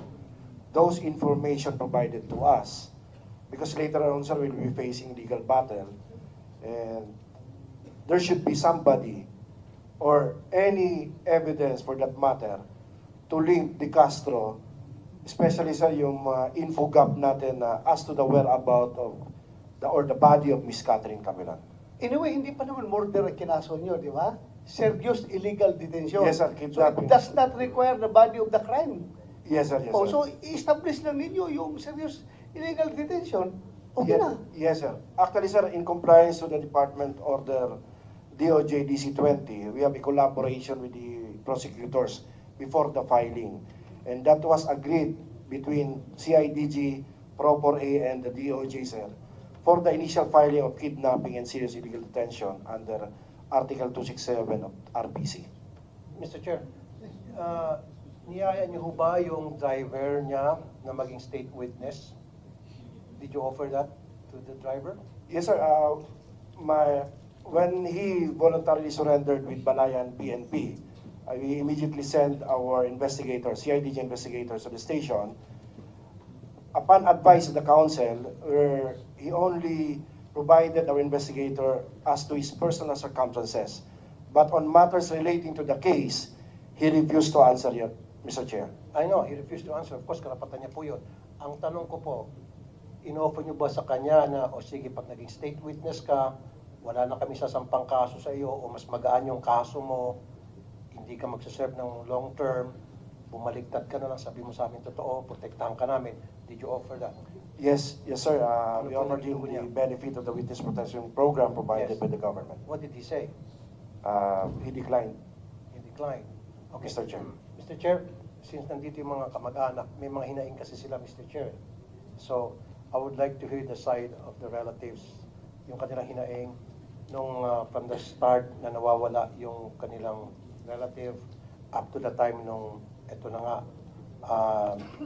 those information provided to us. Because later on, sir, we'll be facing legal battle. And there should be somebody or any evidence for that matter to link De Castro, especially sa yung info gap natin as to the whereabout of the body of Miss Catherine Camelan. Anyway, hindi pa naman murder ang kinaso nyo, di ba? Serious illegal detention. Yes, sir, So kidnapping. it does not require the body of the crime. Yes, sir, yes, Oh, sir. so i-establish lang ninyo yung serious illegal detention. Okay na. Yes, sir. Actually, sir, in compliance with the Department Order DOJ DC-20, we have a collaboration with the prosecutors before the filing. And that was agreed between CIDG, Pro-4A, and the DOJ, sir, for the initial filing of kidnapping and serious illegal detention under Article 267 of RPC. Mr. Chair, niyaya niyo ho ba yung driver niya na maging state witness? Did you offer that to the driver? Yes, sir. When he voluntarily surrendered with Banayan PNP, we immediately sent our investigators, CIDG investigators, to the station. Upon advice of the council, where he only provided our investigator as to his personal circumstances. But on matters relating to the case, he refused to answer yet, Mr. Chair. I know, he refused to answer. Of course, karapatan niya po yun. Ang tanong ko po, in-offer niyo ba sa kanya na, o sige, pag naging state witness ka, wala na kami sasampang kaso sa iyo, o mas magaan yung kaso mo, hindi ka magsaserve ng long term, bumaligtad ka na lang, sabi mo sa amin totoo, protektahan ka namin. Did you offer that? Yes, sir. We Ano offered him po the niya? benefit of the witness protection program provided Yes. by the government. What did he say? He declined, He declined. Okay. Mr. Chair. Mr. Chair, since nandito yung mga kamag-anak, may mga hinaing kasi sila, Mr. Chair. So, I would like to hear the side of the relatives, yung kanilang hinaing, nung from the start na nawawala yung kanilang relative, up to the time nung eto na nga,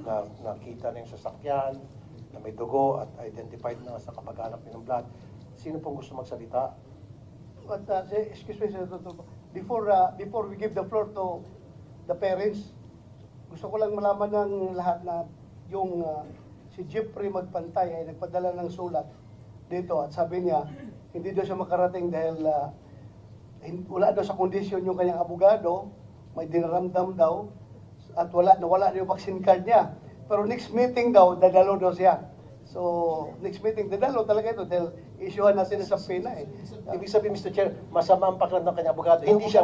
na nakita na yung sasakyan, na may dugo at identified na sa kamag-anak ng blood. Sino pong gusto magsalita? But, excuse me, Senator Tulfo. Before we give the floor to the parents, gusto ko lang malaman ng lahat na yung si Jeffrey Magpantay ay nagpadala ng sulat dito at sabi niya, hindi daw siya makarating dahil wala daw sa kondisyon yung kanyang abogado, may dinaramdam daw, at nawala yung vaccine card niya. Pero next meeting daw, dadalo daw siya. So, next meeting, dadalo talaga ito dahil isyuhan na sila sa pena eh. Ibig sabihin, Mr. Chair, masama ang pakiramdam ng kanyang abogado. Hindi siya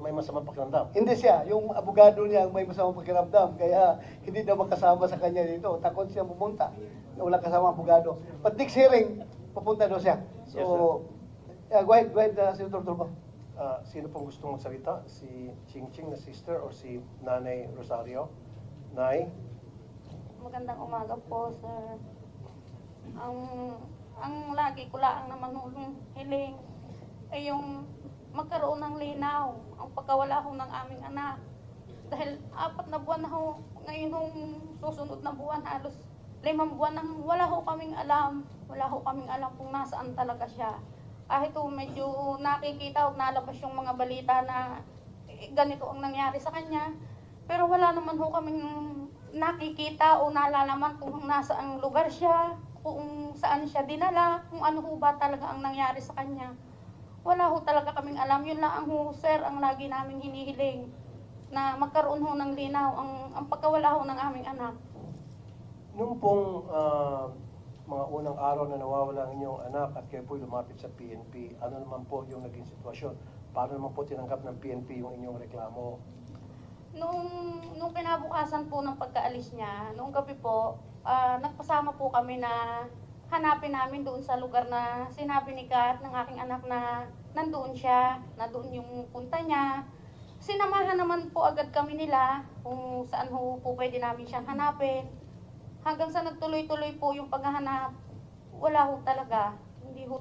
may masamang pakiramdam. Hindi siya, yung abogado niya ang may masamang pakiramdam, kaya hindi daw makasama sa kanya dito. Takot siya pumunta na wala kasama ang abogado. But next hearing, pupunta daw siya. So, go ahead, Senator Tulfo. Sino pong gustong magsalita? Si Ching Ching na sister or si Nanay Rosario? Nay? Magandang umaga po, sir. Ang lagi ko lang naman nung hiling ay yung magkaroon ng linaw ang pagkawala ho ng aming anak. Dahil 4 na buwan na ho, ngayon nung susunod na buwan, halos 5 buwan nang wala ho kaming alam. Wala ho kaming alam kung nasaan talaga siya. Kahit ho medyo nakikita o nalabas yung mga balita na ganito ang nangyari sa kanya. Pero wala naman ho kaming nakikita o nalalaman kung nasaan lugar siya, kung saan siya dinala, kung ano ho ba talaga ang nangyari sa kanya. Wala ho talaga kaming alam. Yun lang ang ho, sir, ang lagi naming hinihiling na magkaroon ho ng linaw ang pagkawala ho ng aming anak. Nung pong mga unang araw na nawawala ang inyong anak at kayo po lumapit sa PNP, ano naman po yung naging sitwasyon? Paano naman po tinanggap ng PNP yung inyong reklamo? Nung kinabukasan po ng pagkaalis niya, noong gabi po, nagpasama po kami na hanapin namin doon sa lugar na sinabi ni Kat ng aking anak na nandoon siya, na doon yung punta niya. Sinamahan naman po agad kami nila kung saan ho po pwede namin siyang hanapin. Hanggang sa nagtuloy-tuloy po yung paghahanap, wala ho talaga. Hindi ho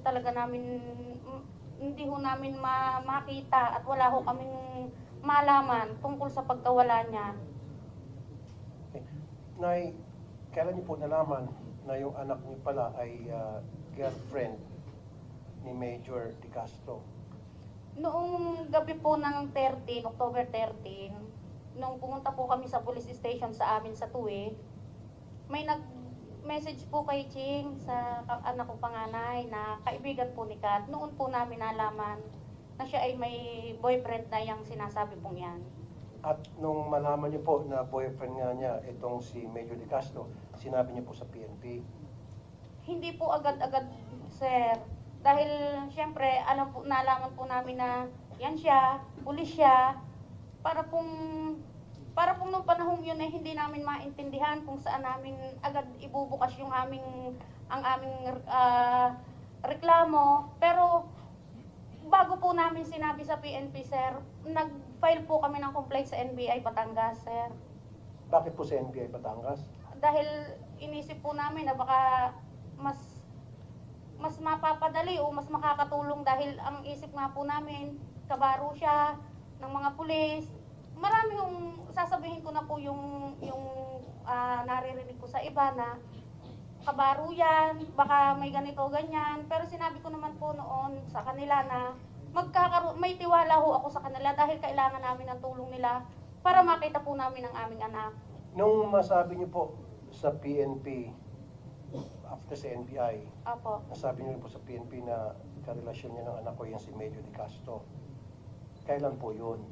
namin makita at wala ho kaming malaman tungkol sa pagkawala niya. Okay. Nay, kailan niyo po nalaman na yung anak niyo pala ay girlfriend ni Major De Castro? Noong gabi po ng October 13, nung pumunta po kami sa police station sa amin sa Tuwi, may nag-message po kay Ching sa anak ko panganay na kaibigan po ni Kat. Noon po namin nalaman na siya ay may boyfriend na yung sinasabi pong yan. At nung malaman niyo po na boyfriend nga niya itong si Major De Castro, sinabi niyo po sa PNP? Hindi po agad-agad, sir. Dahil siyempre, nalaman po namin na yan siya, pulis siya. Para pong nung panahong yun ay hindi namin maintindihan kung saan namin agad ibubukas ang aming reklamo. Pero bago po namin sinabi sa PNP, sir, nag-file po kami ng complaint sa NBI Batangas, sir. Bakit po sa NBI Batangas? dahil inisip po namin na baka mas mapapadali o mas makakatulong dahil ang isip nga po namin, kabaro siya ng mga pulis. Marami yung sasabihin ko na po yung naririnig ko sa iba na kabaro yan, baka may ganito ganyan. Pero sinabi ko naman po noon sa kanila na may tiwala ho ako sa kanila dahil kailangan namin ng tulong nila para makita po namin ang aming anak. Nung masabi niyo po sa PNP, after sa NBI, Apo. nasabi niyo rin po sa PNP na karelasyon niya ng anak ko yan si Medyo de Castro. Kailan po yun?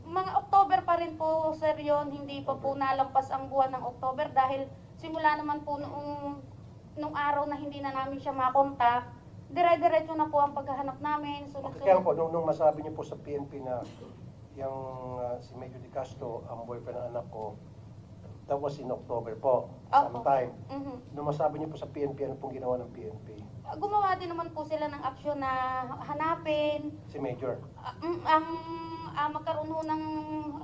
Mga October pa rin po, sir, yun. Hindi pa po nalampas ang buwan ng October dahil simula naman po nung araw na hindi na namin siya makontak, dire-diretso na po ang paghahanap namin. Kaya po, nung masabi niyo po sa PNP na yung si Medyo de Castro, ang boyfriend ng anak ko, that was in October po, sometime. Nung masabi niyo po sa PNP, ano pong ginawa ng PNP? Gumawa din naman po sila ng aksyon na hanapin. Si Major? Magkaroon ho ng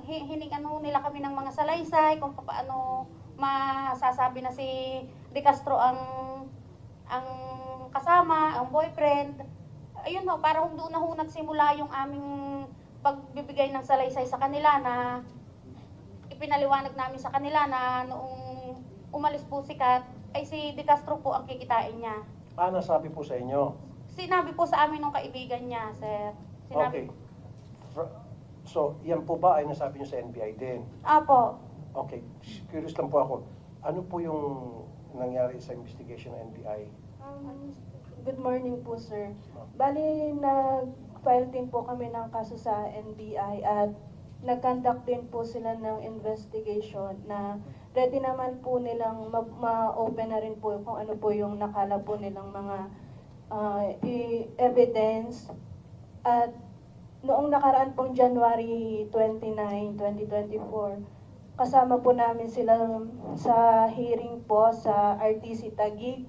hiningan ho nila kami ng mga salaysay kung paano masasabi na si De Castro ang kasama, ang boyfriend. Ayun ho, para doon na ho nagsimula yung aming pagbibigay ng salaysay sa kanila na ipinaliwanag namin sa kanila na noong umalis po si Kat, ay si De Castro po ang kikitain niya. Nasabi po sa inyo? Sinabi po sa amin ng kaibigan niya, sir. Okay. So, yan po ba ay nasabi niyo sa NBI din? Apo. Okay. Curious lang po ako. Ano po yung nangyari sa investigation ng NBI? Good morning po, sir. Bali, nag-file din po kami ng kaso sa NBI at nag-conduct din po sila ng investigation na ready naman po nilang ma-open na rin po kung ano po yung nakala po nilang mga evidence. At noong nakaraan pong January 29, 2024, kasama po namin sila sa hearing po sa RTC Taguig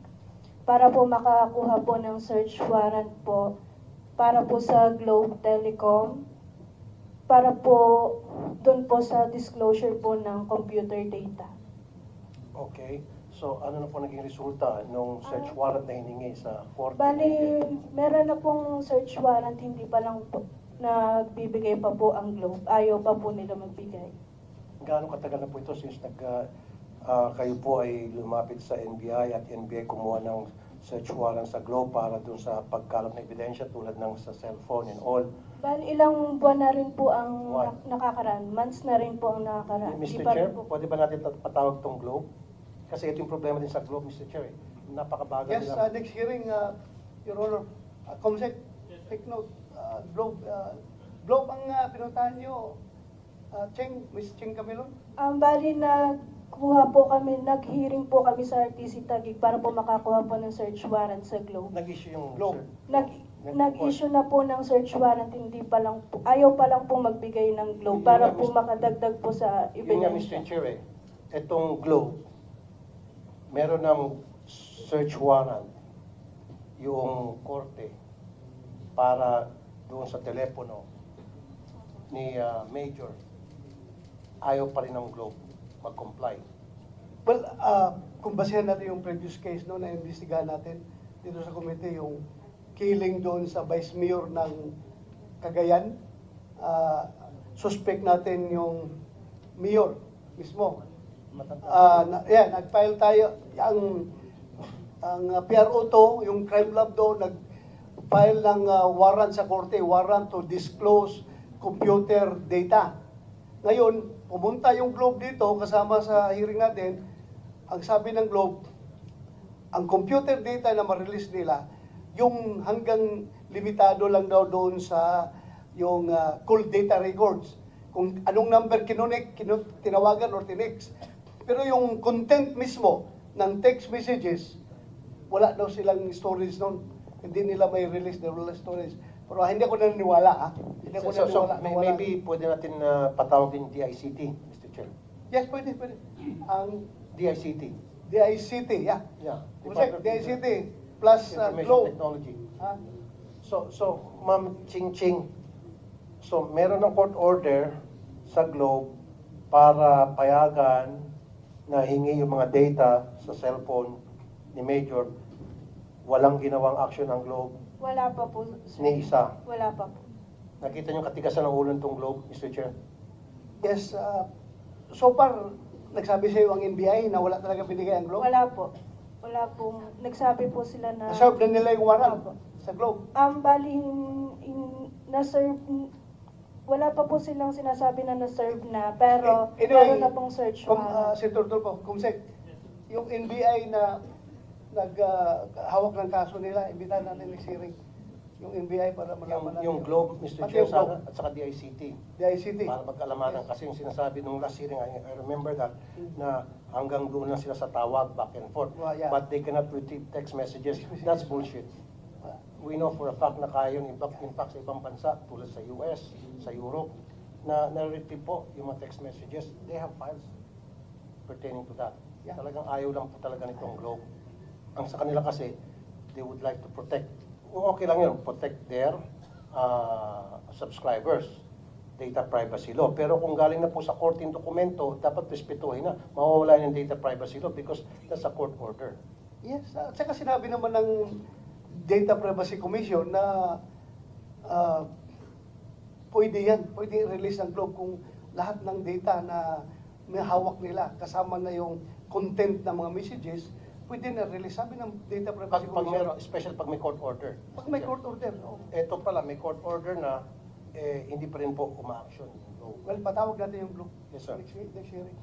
para po makakuha po ng search warrant po para po sa Globe Telecom, para po doon po sa disclosure po ng computer data. Okay. So, ano na po naging resulta nung search warrant na hiningi sa court? Bali, meron na pong search warrant, hindi pa lang po nagbibigay pa po ang Globe. Ayaw pa po nila magbigay. Gaano katagal na po ito since kayo po ay lumapit sa NBI at NBI kumuha ng search warrant sa Globe para dun sa pagkalat ng ebidensya tulad ng sa cellphone and all? Bali, ilang buwan na rin po ang Buwan. nakakaraan. Months na rin po ang nakakaraan. Mr. Di pa Chair, rin po. pwede ba natin patawag tong Globe? Kasi ito yung problema din sa Globe, Mr. Chair. Napakabagal Yes, nila. next hearing, Your Honor, Comsec, take note, Globe, Globe ang pinuntahan nyo, Miss Cheng Camilon? Bali, nag-hearing po kami sa RTC Taguig para po makakuha po ng search warrant sa Globe. Nag-issue yung Globe. Nag-issue na po ng search warrant, hindi pa lang po, ayaw pa lang po magbigay ng Globe para po makadagdag po sa Yun nga, ebidensya. Mr. Chair, itong Globe, meron ng search warrant yung korte para doon sa telepono ni Major. Ayaw pa rin ng Globe mag-comply. Well, kung basehan natin yung previous case no, na investigahan natin dito sa committee, yung killing doon sa Vice Mayor ng Cagayan, suspect natin yung Mayor mismo. Nag-file tayo, ang PRO to, yung crime lab do, nag-file ng warrant sa korte, warrant to disclose computer data. Ngayon, pumunta yung Globe dito, kasama sa hearing natin, ang sabi ng Globe, ang computer data na ma-release nila, yung hanggang limitado lang daw doon sa yung call data records. Kung anong number tinawagan or tinext. Pero yung content mismo ng text messages, wala daw silang storage noon. Hindi nila may release, wala storage. Pero hindi ako naniniwala, ha? Hindi ako naniniwala. Maybe pwede natin patawag din DICT, Mr. Chair. Yes, pwede. Ang DICT. DICT, yeah. Yeah. Check, DICT plus Information Globe. Technology. Ha? So, Ma'am Ching Ching, so meron ng court order sa Globe para payagan na hingi yung mga data sa cellphone ni Major, walang ginawang action ang Globe Wala pa po, sir. ni isa. Wala pa po. Nakita niyo katigasan ng ulo nitong Globe, Mr. Chair? Yes, so far, nagsabi sa iyo ang NBI na wala talaga binigay ang Globe. Wala po. Wala po. Nagsabi po sila na... Naserve na nila yung warrant Opo. sa Globe. Bali, na-serve, wala pa po silang sinasabi na na-serve na, pero Anyway, meron na pong search warrant. Senator Tulfo, Kumsek, yung NBI na naghawak ng kaso nila, imbitahan natin next hearing. Yung NBI para malaman natin. Yung Globe, Mr. Pati Chair, yung Globe. at saka DICT. The ICT. Para magkalamanan. Kasi yung sinasabi nung last hearing, I remember that, na hanggang doon lang sila sa tawag, back and forth. Well, yeah. But they cannot retrieve text messages. That's bullshit. We know for a fact na kaya yun, in fact, sa ibang bansa, tulad sa US, sa Europe, na na-retrieve po yung mga text messages. They have files pertaining to that. Yeah. Talagang ayaw lang po talaga nitong Globe. Ang sa kanila kasi, they would like to protect, okay lang yun, protect their subscribers, data privacy law. Pero kung galing na po sa court yung dokumento, dapat respetuhin na, mawawala yung data privacy law because that's a court order. Yes, at saka sinabi naman ng Data Privacy Commission na pwede i-release ng Globe kung lahat ng data na may hawak nila, kasama na yung content ng mga messages, pwede na release. Sabi ng Data Privacy Pag Commission. meron, especially pag may court order. Pag may court order, oh. Ito pala, may court order na, hindi pa rin po uma-action. So, Well, patawag natin yung Globe. Yes, sir. Next hearing.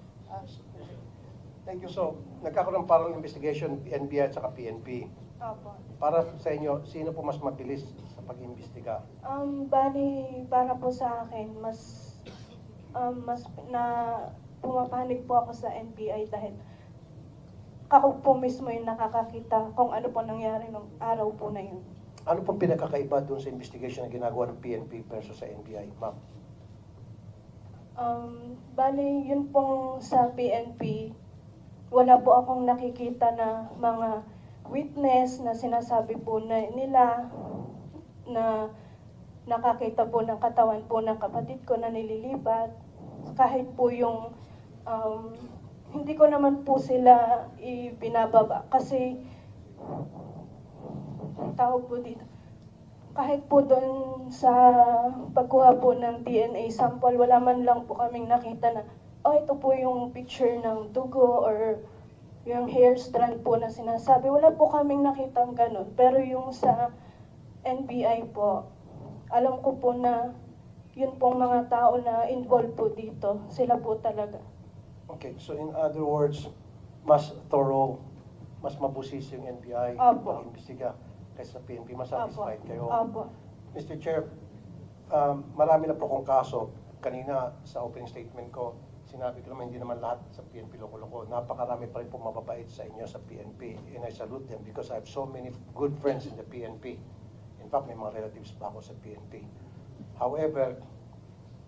Thank you. so, nagkakaroon parang investigation, NBI at saka PNP. Opo. Para sa inyo, sino po mas mabilis sa pag-imbestiga? Bali, para po sa akin, mas na pumapanig po ako sa NBI dahil ako po mismo yung nakakakita kung ano po nangyari nung araw po na yun. Ano pong pinagkakaiba doon sa investigation na ginagawa ng PNP versus sa NBI, ma'am? Bali, yun pong sa PNP, wala po akong nakikita na mga witness na sinasabi po na nila na nakakita po ng katawan po ng kapatid ko na nililipat. Kahit po yung, hindi ko naman po sila ibinababa kasi, tawag po dito, kahit po doon sa pagkuha po ng DNA sample, wala man lang po kaming nakita na, oh, ito po yung picture ng dugo or yung hair strand po na sinasabi. Wala po kaming nakitang ganun. Pero yung sa NBI po, alam ko po na yun pong mga tao na involved po dito, sila po talaga. Okay, so in other words, mas thorough, mas mabusis yung NBI Opo. pag-imbestiga kaysa sa PNP. Mas satisfied kayo. Opo. Mr. Chair, marami na po kong kaso. Kanina sa opening statement ko, sinabi ko naman hindi naman lahat sa PNP loko-loko. Napakarami pa rin po mababait sa inyo sa PNP. And I salute them because I have so many good friends in the PNP. In fact, may mga relatives pa ako sa PNP. However,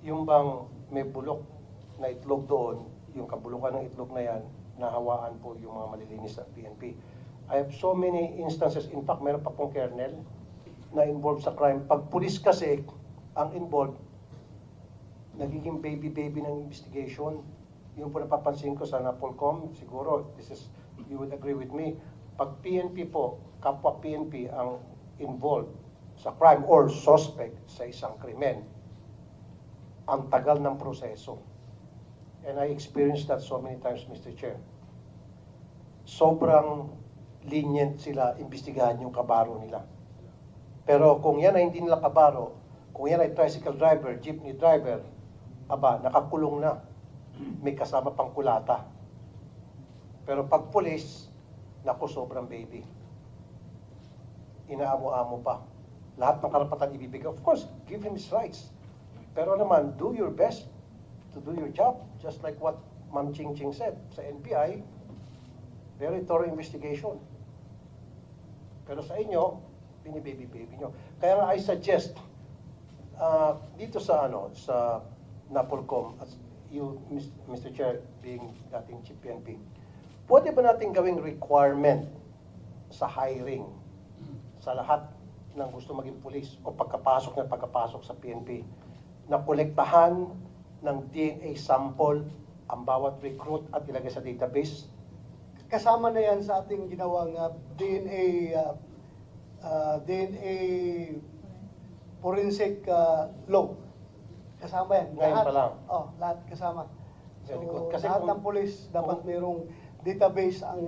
yung bang may bulok na itlog doon, yung kabulukan ng itlog na yan, nahawaan po yung mga malilinis sa PNP. I have so many instances, in fact, meron pa pong kernel na involved sa crime. Pag pulis kasi ang involved, nagiging baby-baby ng investigation. Yung po napapansin ko sa Napolcom, siguro, you would agree with me, pag PNP po, kapwa PNP ang involved sa crime or suspect sa isang krimen, ang tagal ng proseso. And I experienced that so many times, Mr. Chair. Sobrang lenient sila imbestigahan yung kabaro nila. Pero kung yan ay hindi nila kabaro, kung yan ay tricycle driver, jeepney driver, aba, nakakulong na. May kasama pang kulata. Pero pag pulis, naku, sobrang baby. Inaamo-amo pa. Lahat ng karapatan ibibigay. Of course, give him his rights. Pero naman, do your best to do your job. Just like what Ma'am Ching Ching said. Sa NBI, very thorough investigation. Pero sa inyo, binibaby-baby nyo. Kaya nga I suggest, dito sa sa Napolcom, as you, Mr. Chair, being dating Chief PNP, pwede ba natin gawing requirement sa hiring sa lahat ng gusto maging pulis o pagkapasok sa PNP na kolektahan ng DNA sample ang bawat recruit at ilagay sa database? Kasama na yan sa ating ginawang DNA forensic law. Kasama yan. Ngayon pa lang? Lahat kasama. So, Very good. Kasi lahat kung- ng pulis dapat mayroong database ang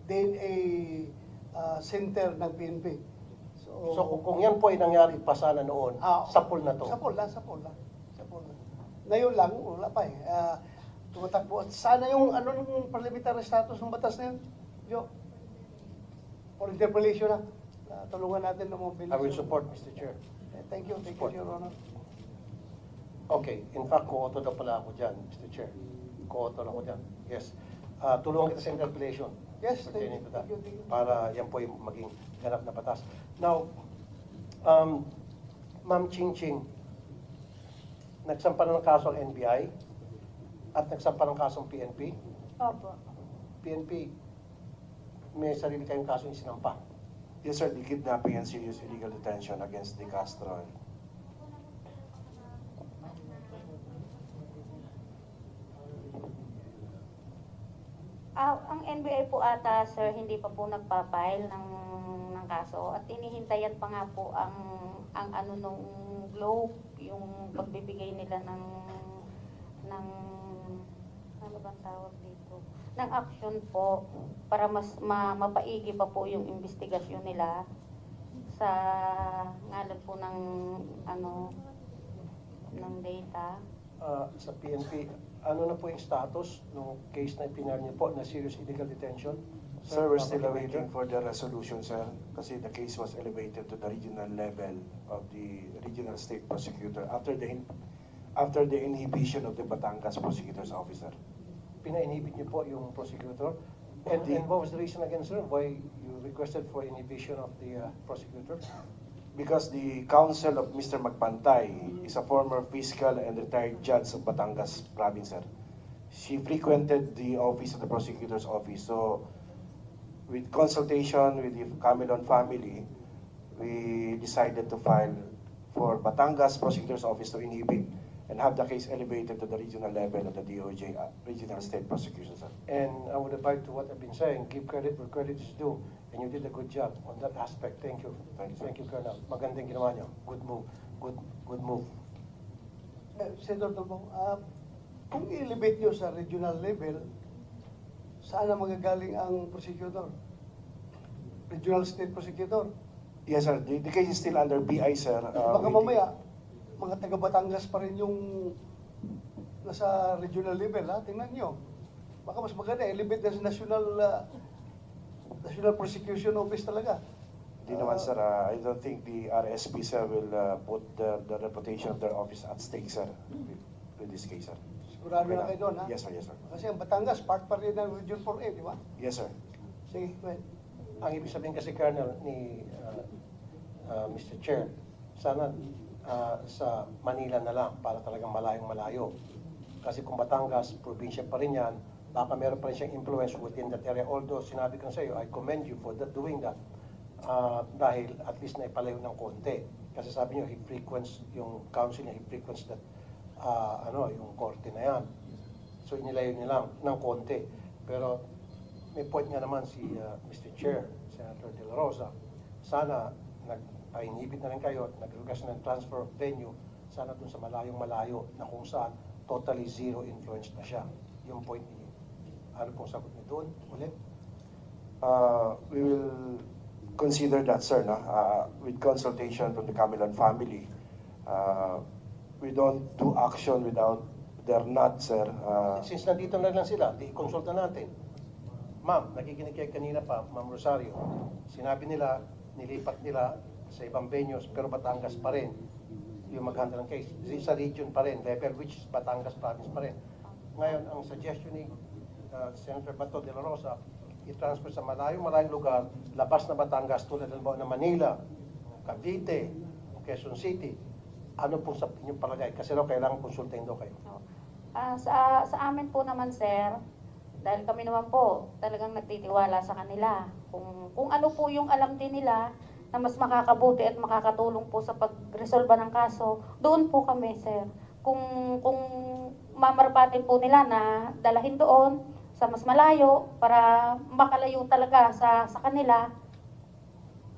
DNA center ng PNP. So kung yan po ay nangyari pa sana noon, sa pool na to. Sa pool lang. Ngayon lang, wala pa eh. Tumatakbo. Sana yung ng parliamentary status ng batas na yun, Jo, for interpellation na. Tulungan natin ng mobilisyon. I will support, Mr. Chair. Thank you, Your Honor. Okay, in fact, co-author daw pala ako dyan, Mr. Chair. Co-author ako dyan. Yes. Tulungan kita sa interpellation. Yes, pertaining to that. thank you. Para yan po yung maging ganap na batas. Now, Ma'am Ching Ching, nagsampa na ng kaso ang NBI at nagsampa ng kaso ang PNP. Opo. PNP, may sarili kayong kaso yung sinampa. Yes, sir, the kidnapping and serious illegal detention against De Castro. Ang NBI po ata, sir, hindi pa po nagpa-file ng kaso at inihintayan pa nga po ang ano nung Globe, yung pagbibigay nila ng ano bang tawag dito? Ng action po para mas mapaigi pa po yung investigasyon nila sa ngalan po ng ng data. Sa PNP, ano na po yung status ng case na ipinal niyo po na serious illegal detention? Sir, we're still awaiting for the resolution, sir, kasi the case was elevated to the regional level of the regional state prosecutor after the inhibition of the Batangas prosecutor's officer. Pina-inhibit niyo po yung prosecutor? And what was the reason again, sir, why you requested for inhibition of the prosecutor? Because the counsel of Mr. Magpantay is a former fiscal and retired judge of Batangas province, sir. She frequented the office of the prosecutor's office. So, with consultation with the Camilon family, we decided to file for Batangas prosecutor's office to inhibit and have the case elevated to the regional level of the DOJ, Regional State Prosecution, sir. And I would abide to what I've been saying, give credit where credit is due, and you did a good job on that aspect. Thank you. Thank you, Colonel. Magandang ginawa niyo. Good move. Good move. Senator Tulfo, kung i-elevate nyo sa regional level, saan na magagaling ang prosecutor? Regional State Prosecutor? Yes, sir. The case is still under BI, sir. Baka mamaya, mga taga Batangas pa rin yung nasa regional level, ha? Tingnan nyo. Baka mas maganda, elevate na sa National Prosecution Office talaga. Hindi naman, sir. I don't think the RSP, sir, will put the reputation of their office at stake, sir, with this case, sir. Sigurado na kayo doon, ha? Yes, sir. Yes, sir. Kasi ang Batangas, part pa rin ng Region 4A, di ba? Yes, sir. Sige, go ahead. Ang ibig sabihin kasi, Colonel, ni Mr. Chair, sana sa Manila na lang para talagang malayong-malayo. Kasi kung Batangas, probinsya pa rin yan, baka meron pa rin siyang influence within that area. Although, sinabi ko sa iyo, I commend you for doing that. Dahil at least naipalayo ng konti. Kasi sabi niyo, he frequents, yung council niya, he frequents that, yung korte na yan. So, inilayo niya lang ng konti. Pero, may point nga naman si Mr. Chair, Senator De La Rosa, sana nagpa-inhibit na rin kayo, nag-request ng transfer of venue, sana dun sa malayong-malayo na kung saan totally zero influence na siya. Yung point niyo. Ano pong sagot niyo doon? Ulit? We will consider that, sir, no? With consultation from the Camilon family. We don't do action without their nod, sir. Since nandito na lang sila, di-consulta natin. Ma'am, nakikinig kayo kanina pa, Ma'am Rosario. Sinabi nila, nilipat nila sa ibang venues, pero Batangas pa rin yung mag-handle ng case. Sa region pa rin, level which is Batangas province pa rin. Ngayon, ang suggestion ni Senator Bato de la Rosa, i-transfer sa malayong lugar, labas na Batangas, tulad ng Manila, Cavite, Quezon City. Ano po sa inyong palagay? Kasi daw kailangan konsultahin daw kayo. Sa amin po naman, sir, dahil kami naman po talagang nagtitiwala sa kanila. Kung ano po yung alam din nila na mas makakabuti at makakatulong po sa pag-resolve ng kaso, doon po kami, sir. Kung mamarapatin po nila na dalahin doon sa mas malayo para makalayo talaga sa kanila,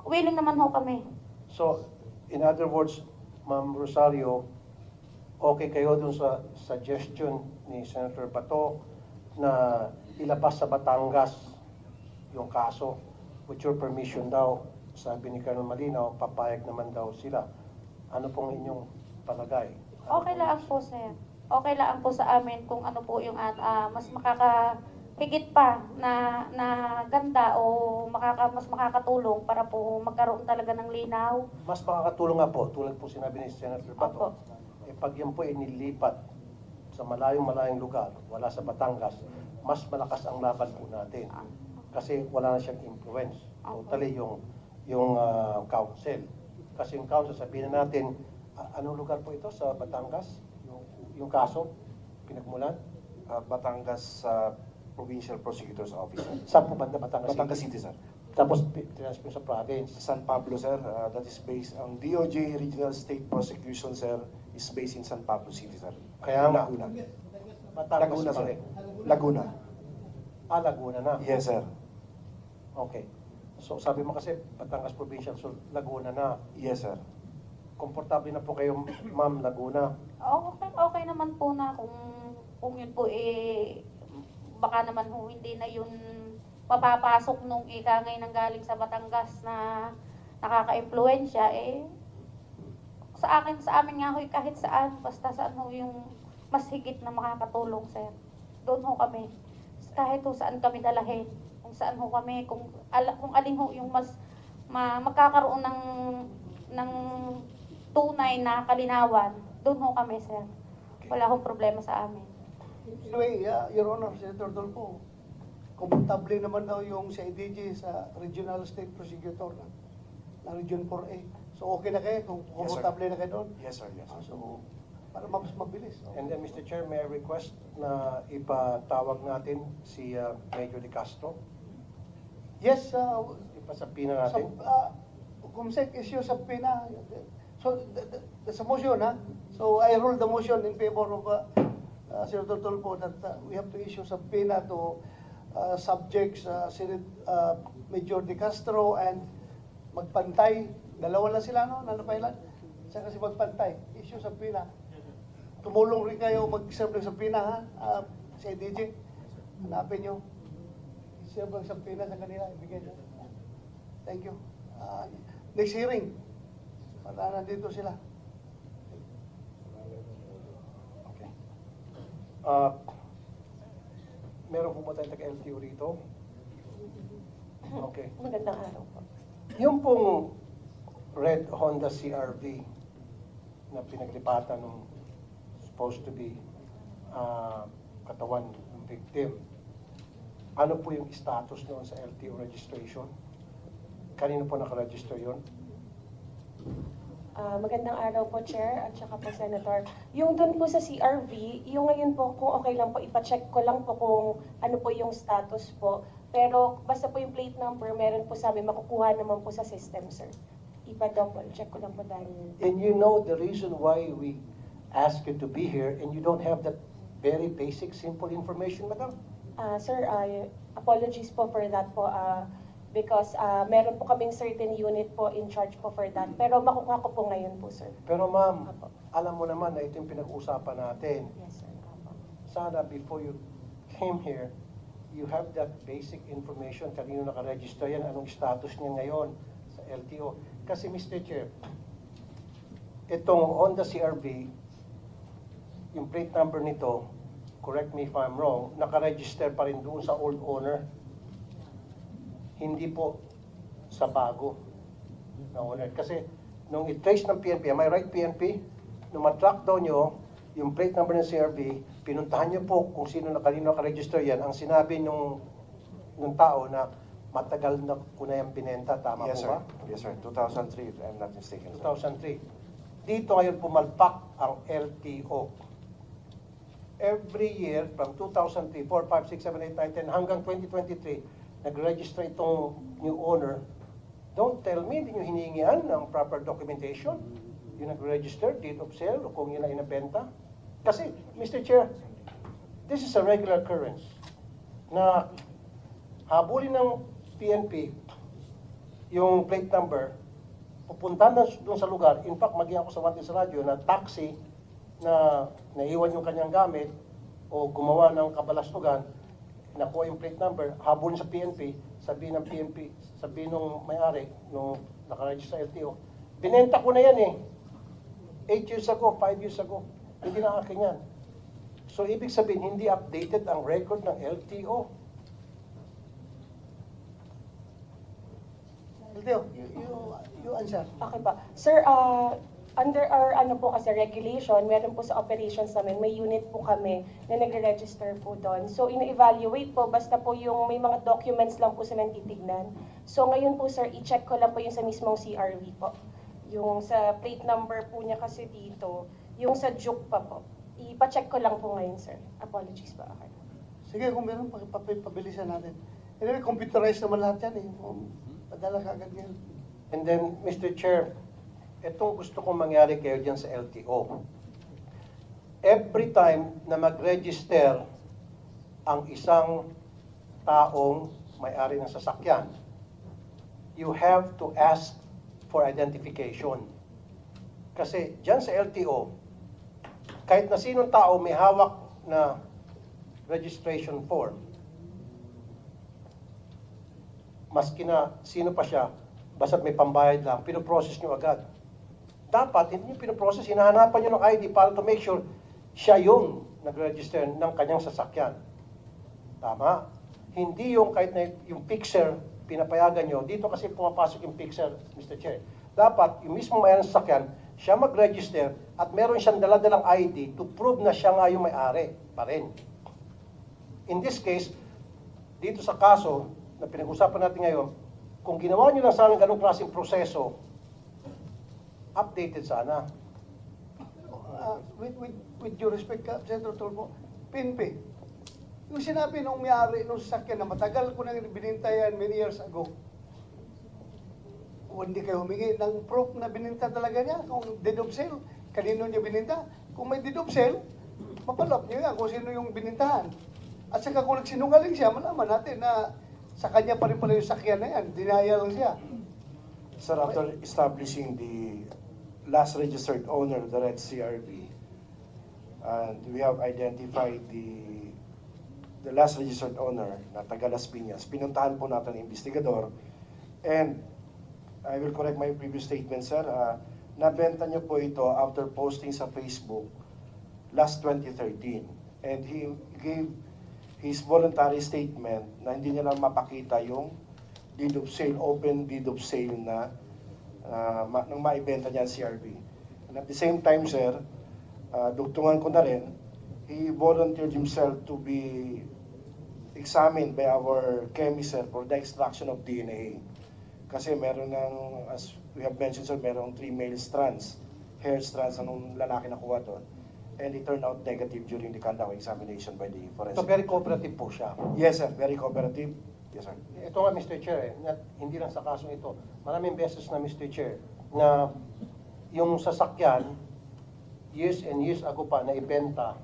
willing naman ho kami. So, in other words, Ma'am Rosario, okay kayo dun sa suggestion ni Senator Bato na ilabas sa Batangas yung kaso with your permission daw. Sabi ni Colonel Malinaw, papayag naman daw sila. Ano pong inyong palagay? Okay lang po, sir. Okay lang po sa amin kung ano po yung mas makakahigit pa na ganda o mas makakatulong para po magkaroon talaga ng linaw. Mas makakatulong nga po, tulad po sinabi ni Senator Bato. Opo. Pag yan po inilipat sa malayong lugar, wala sa Batangas, mas malakas ang laban po natin. Kasi wala na siyang influence. Totally yung council. Kasi yung council, sabihin na natin, anong lugar po ito sa Batangas? Yung kaso, pinagmulan? Batangas Provincial Prosecutor's Office. Saan po banda Batangas? Batangas City, sir. Tapos, transfer sa province. San Pablo, sir. That is based on DOJ Regional State Prosecution, sir, is based in San Pablo City, sir. Kaya nga. Laguna. Batangas Laguna, pa sir. rin. Laguna. Laguna na. Yes, sir. Okay. So, sabi mo kasi, Batangas Provincial, so Laguna na. Yes, sir. Komportable na po kayo, Ma'am, Laguna. Okay naman po na kung yun po baka naman ho hindi na yun mapapasok nung ikangay nang galing sa Batangas na nakaka-impluensya sa amin nga ho kahit saan basta saan ho yung mas higit na makakatulong, sir. Doon ho kami. Kahit ho saan kami dalahin, kung saan ho kami, kung alin ho yung mas magkakaroon ng tunay na kalinawan, doon ho kami, sir. Wala hong problema sa amin. Anyway, Your Honor, Senator Dolpo, komportable naman daw yung CIDG sa Regional State Prosecutor ng Region 4A. So okay na kayo kung komportable na kayo doon? Yes, sir. Yes, sir. So, para mas mabilis. And then, Mr. Chair, may I request na ipatawag natin si Major De Castro? Yes, Ipasapina natin. Kumsek issue sa PINA. So, that's a motion, ha? So, I rule the motion in favor of Senator Tulfo that we have to issue subpoena to subjects Senate Major De Castro and Magpantay. Dalawa lang sila, no? Nanapailan. Siya kasi Magpantay. Issue subpoena. Tumulong rin kayo mag-serve ng subpoena, ha? Sa IDG. Hanapin nyo. I-serve ng subpoena sa kanila. Ibigay nyo. Thank you. Next hearing. Para nandito sila. Okay. Meron po ba tayong taga-LTO rito? Okay. Magandang araw po. Yung pong red Honda CR-V na pinaglipatan ng supposed to be katawan ng victim, ano po yung status noon sa LTO registration? Kanino po nakaregister yun? Magandang araw po, Chair, at saka po, Senator. Yung dun po sa CRV, yung ngayon po, kung okay lang po, ipacheck ko lang po kung ano po yung status po. Pero basta po yung plate number, meron po sabi, makukuha naman po sa system, sir. Ipa-double check ko lang po dahil. And you know the reason why we ask you to be here and you don't have that very basic, simple information, madam? Sir, apologies po for that po. Because meron po kaming certain unit po in charge po for that. Pero makukuha ko po ngayon po, sir. Pero ma'am, Apo. alam mo naman na ito yung pinag-uusapan natin. Yes, sir. Apo. Sana before you came here, you have that basic information, kanino nakaregister yan, anong status niya ngayon sa LTO. Kasi Mr. Chair, itong Honda CR-V, yung plate number nito, correct me if I'm wrong, nakaregister pa rin doon sa old owner. Hindi po sa bago na owner. Kasi nung i-trace ng PNP, am I right PNP? Nung matrack daw nyo, yung plate number ng CRV, pinuntahan nyo po kung sino kanino nakaregister yan. Ang sinabi nung tao na matagal na ko na yung binenta, tama Yes, po sir. ba? Yes, sir. 2003, if I'm not mistaken, sir. 2003. Dito ngayon pumalpak ang LTO. Every year, from 2003, 4, 5, 6, 7, 8, 9, 10, hanggang 2023, nag-register itong new owner. Don't tell me, hindi nyo hiningian ng proper documentation. Yung nag-register, date of sale, o kung yun ay inabenta. Kasi, Mr. Chair, this is a regular occurrence na habulin ng PNP yung plate number, pupunta na doon sa lugar. In fact, maging ako sa Wanted sa radyo na taxi na naiwan yung kanyang gamit o gumawa ng kabalastugan, nakuha yung plate number, habulin sa PNP, sabihin ng PNP, sabihin nung may-ari, nung nakaregister sa LTO, binenta ko na yan eh. 8 years ago, 5 years ago. Hindi na akin yan. So, ibig sabihin, hindi updated ang record ng LTO. LTO, you answer. Okay pa. Sir, under our ano po kasi regulation, meron po sa operations namin, may unit po kami na nagre-register po doon. So, ina-evaluate po, basta po yung may mga documents lang po silang titignan. So, ngayon po sir, i-check ko lang po yung sa mismong CRV po. Yung sa plate number po niya kasi dito, yung sa juke pa po. Ipa-check ko lang po ngayon sir. Apologies po. Okay. Sige, kung meron, pabilisan natin. Anyway, computerized naman lahat yan eh. Padala ka agad yan. And then, Mr. Chair, itong gusto kong mangyari kayo dyan sa LTO. Every time na mag-register ang isang taong may-ari ng sasakyan, you have to ask for identification. Kasi dyan sa LTO, kahit na sinong tao may hawak na registration form, maski na sino pa siya, basta't may pambayad lang, pinoprocess nyo agad. Dapat, hindi nyo pinoprocess, hinahanapan nyo ng ID para to make sure siya yung nag-register ng kanyang sasakyan. Tama? Hindi yung kahit na yung fixer, pinapayagan nyo. Dito kasi pumapasok yung fixer, Mr. Chair. Dapat, yung mismo may-ari ng sasakyan, siya mag-register at meron siyang daladalang ID to prove na siya nga yung may-ari pa rin. In this case, dito sa kaso na pinag-usapan natin ngayon, kung ginawa nyo lang sana ganung klaseng proseso, updated sana. With due respect, Senator Tulfo, PNP, yung sinabi nung may-ari nung sasakyan na matagal ko nang bininta yan many years ago, kung hindi kayo humingi ng proof na bininta talaga niya, kung deed of sale, kanino niya bininta. Kung may deed of sale, mapalap niyo yan kung sino yung binintahan. At saka kung nagsinungaling siya, malaman natin na sa kanya pa rin pala yung sakyan na yan, dinaya lang siya. Sir, after establishing the last registered owner of the red CRV, and we have identified the last registered owner na taga Las Piñas, pinuntahan po natin ang investigador, and I will correct my previous statement, sir. Nabenta niyo po ito after posting sa Facebook last 2013. And he gave his voluntary statement na hindi niya lang mapakita yung deed of sale, open deed of sale na nang maibenta niya ang CRV. And at the same time, sir, dugtungan ko na rin, he volunteered himself to be examined by our chemist, sir, for the extraction of DNA. Kasi meron ng, as we have mentioned, sir, merong 3 male strands, hair strands ng lalaki na kuha doon. And it turned out negative during the conduct of examination by the forensic. So very cooperative po siya. Yes, sir. Very cooperative. Yes, sir. Ito nga, Mr. Chair, hindi lang sa kasong ito. Maraming beses na, Mr. Chair, na yung sasakyan, years and years ago pa, na ibenta,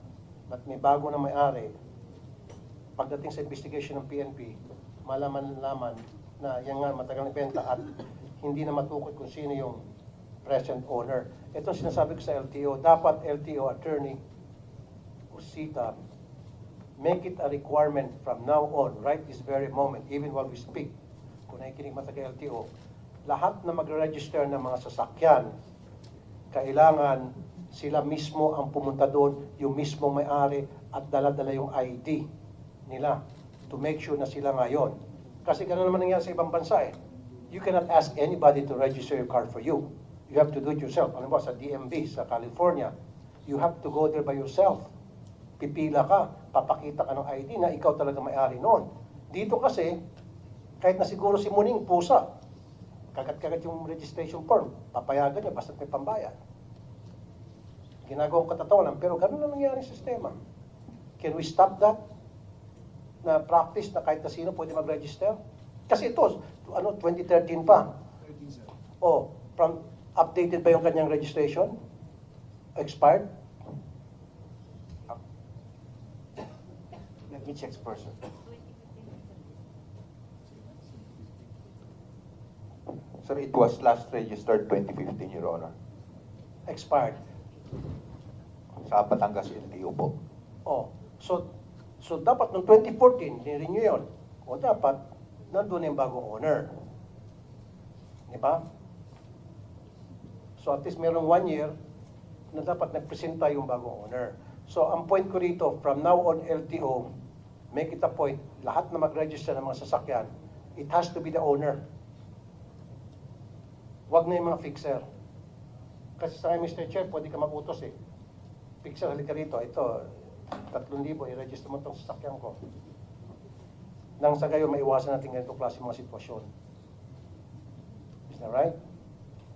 at may bago na may-ari, pagdating sa investigation ng PNP, malaman-laman na yan nga matagal na ibenta at hindi na matukod kung sino yung present owner. Ito sinasabi ko sa LTO, dapat LTO attorney Usita, make it a requirement from now on, right this very moment, even while we speak, kung nakikinig man taga LTO, lahat na magre-register ng mga sasakyan, kailangan sila mismo ang pumunta doon, yung mismong may-ari at dala-dala yung ID nila to make sure na sila ngayon. Kasi gano'n naman nangyari sa ibang bansa eh. You cannot ask anybody to register your car for you. You have to do it yourself. Alam mo, sa DMV, sa California, you have to go there by yourself. Pipila ka, papakita ka ng ID na ikaw talaga may-ari noon. Dito kasi, kahit na siguro si Muning pusa, kagat-kagat yung registration form, papayagan niya basta may pambayad. Ginagawang katatawanan, pero gano'n na nangyari sa sistema. Can we stop that? Na practice na kahit na sino pwede mag-register? Kasi ito, 2013 pa. Oh, updated ba yung kanyang registration? Expired? Let me check first, sir. Sir, it was last registered 2015, Your Honor. Expired. Sa Batangas LTO po. Oh, so dapat noong 2014, ni-renew yun. O dapat, nandun yung bagong owner. Di ba? So at least merong 1 year na dapat nagpresenta yung bagong owner. So ang point ko rito, from now on LTO, make it a point, lahat na mag-register ng mga sasakyan, it has to be the owner. Wag na yung mga fixer. Kasi sa akin, Mr. Chair, pwede ka mag-utos eh. Fixer, halika rito. Ito, 3,000, i-register mo itong sasakyan ko. Nang sa gayo, maiwasan natin ganito klase mga sitwasyon. Is that right?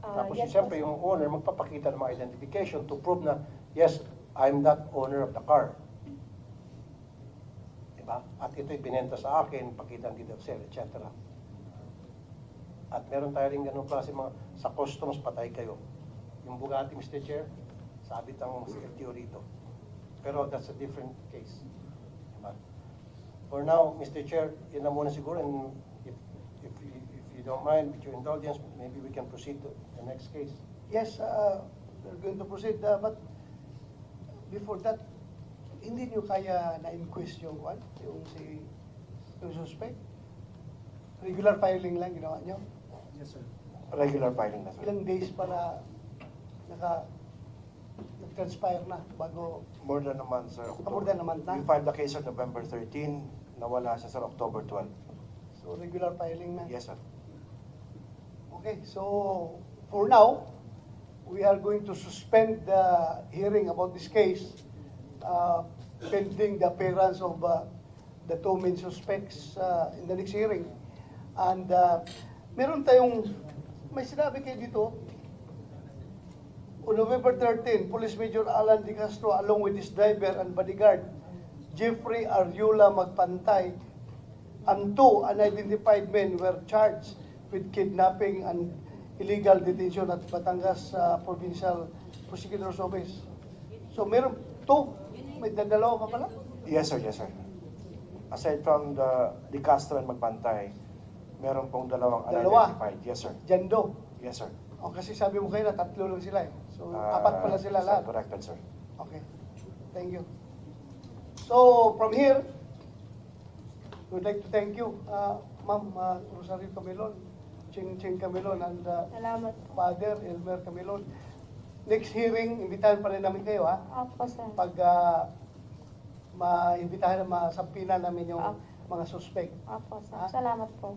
Tapos yes, siyempre, po, sir. yung owner magpapakita ng mga identification to prove na, yes, I'm that owner of the car. Diba? At ito'y binenta sa akin, pakita ang deed of sale, etc. At meron tayo rin ganun klase mga, sa customs, patay kayo. Yung Bugatti, Mr. Chair, sabit ang LTO rito. Pero that's a different case. Diba? For now, Mr. Chair, yun na muna siguro, and if you don't mind, with your indulgence, maybe we can proceed to the next case. Yes, we're going to proceed, but before that, hindi nyo kaya na-inquest yung suspect? Regular filing lang ginawa nyo? Yes, sir. Regular filing na, sir. Ilang days para nag-transpire na bago More than a month, sir. more than a month na? We filed the case on November 13, nawala siya, sir, October 12. So regular filing na? Yes, sir. Okay, so for now, we are going to suspend the hearing about this case pending the appearance of the two main suspects in the next hearing. And meron tayong, may sinabi kayo dito, on November 13, Police Major Alan De Castro along with his driver and bodyguard, Jeffrey Arjula Magpantay, and two unidentified men were charged with kidnapping and illegal detention at Batangas Provincial Prosecutor's Office. So meron two, may dalawa pa pala? Yes, sir. Yes, sir. Aside from the De Castro and Magpantay, meron pong dalawang Dalawa? unidentified. Yes, sir. Jando. Yes, sir. O kasi sabi mo kayo na tatlo lang sila eh. So apat pala sila lahat. Corrected, sir. Okay. Thank you. So from here, we'd like to thank you, Ma'am Rosario Camilon, Ching Camilon, and Salamat po. Father Elmer Camilon. Next hearing, imbitahan pa rin namin kayo ha. Opo, sir. Pag maimbitahan na masampinan namin yung mga suspect. Opo, sir. Ha? Salamat po.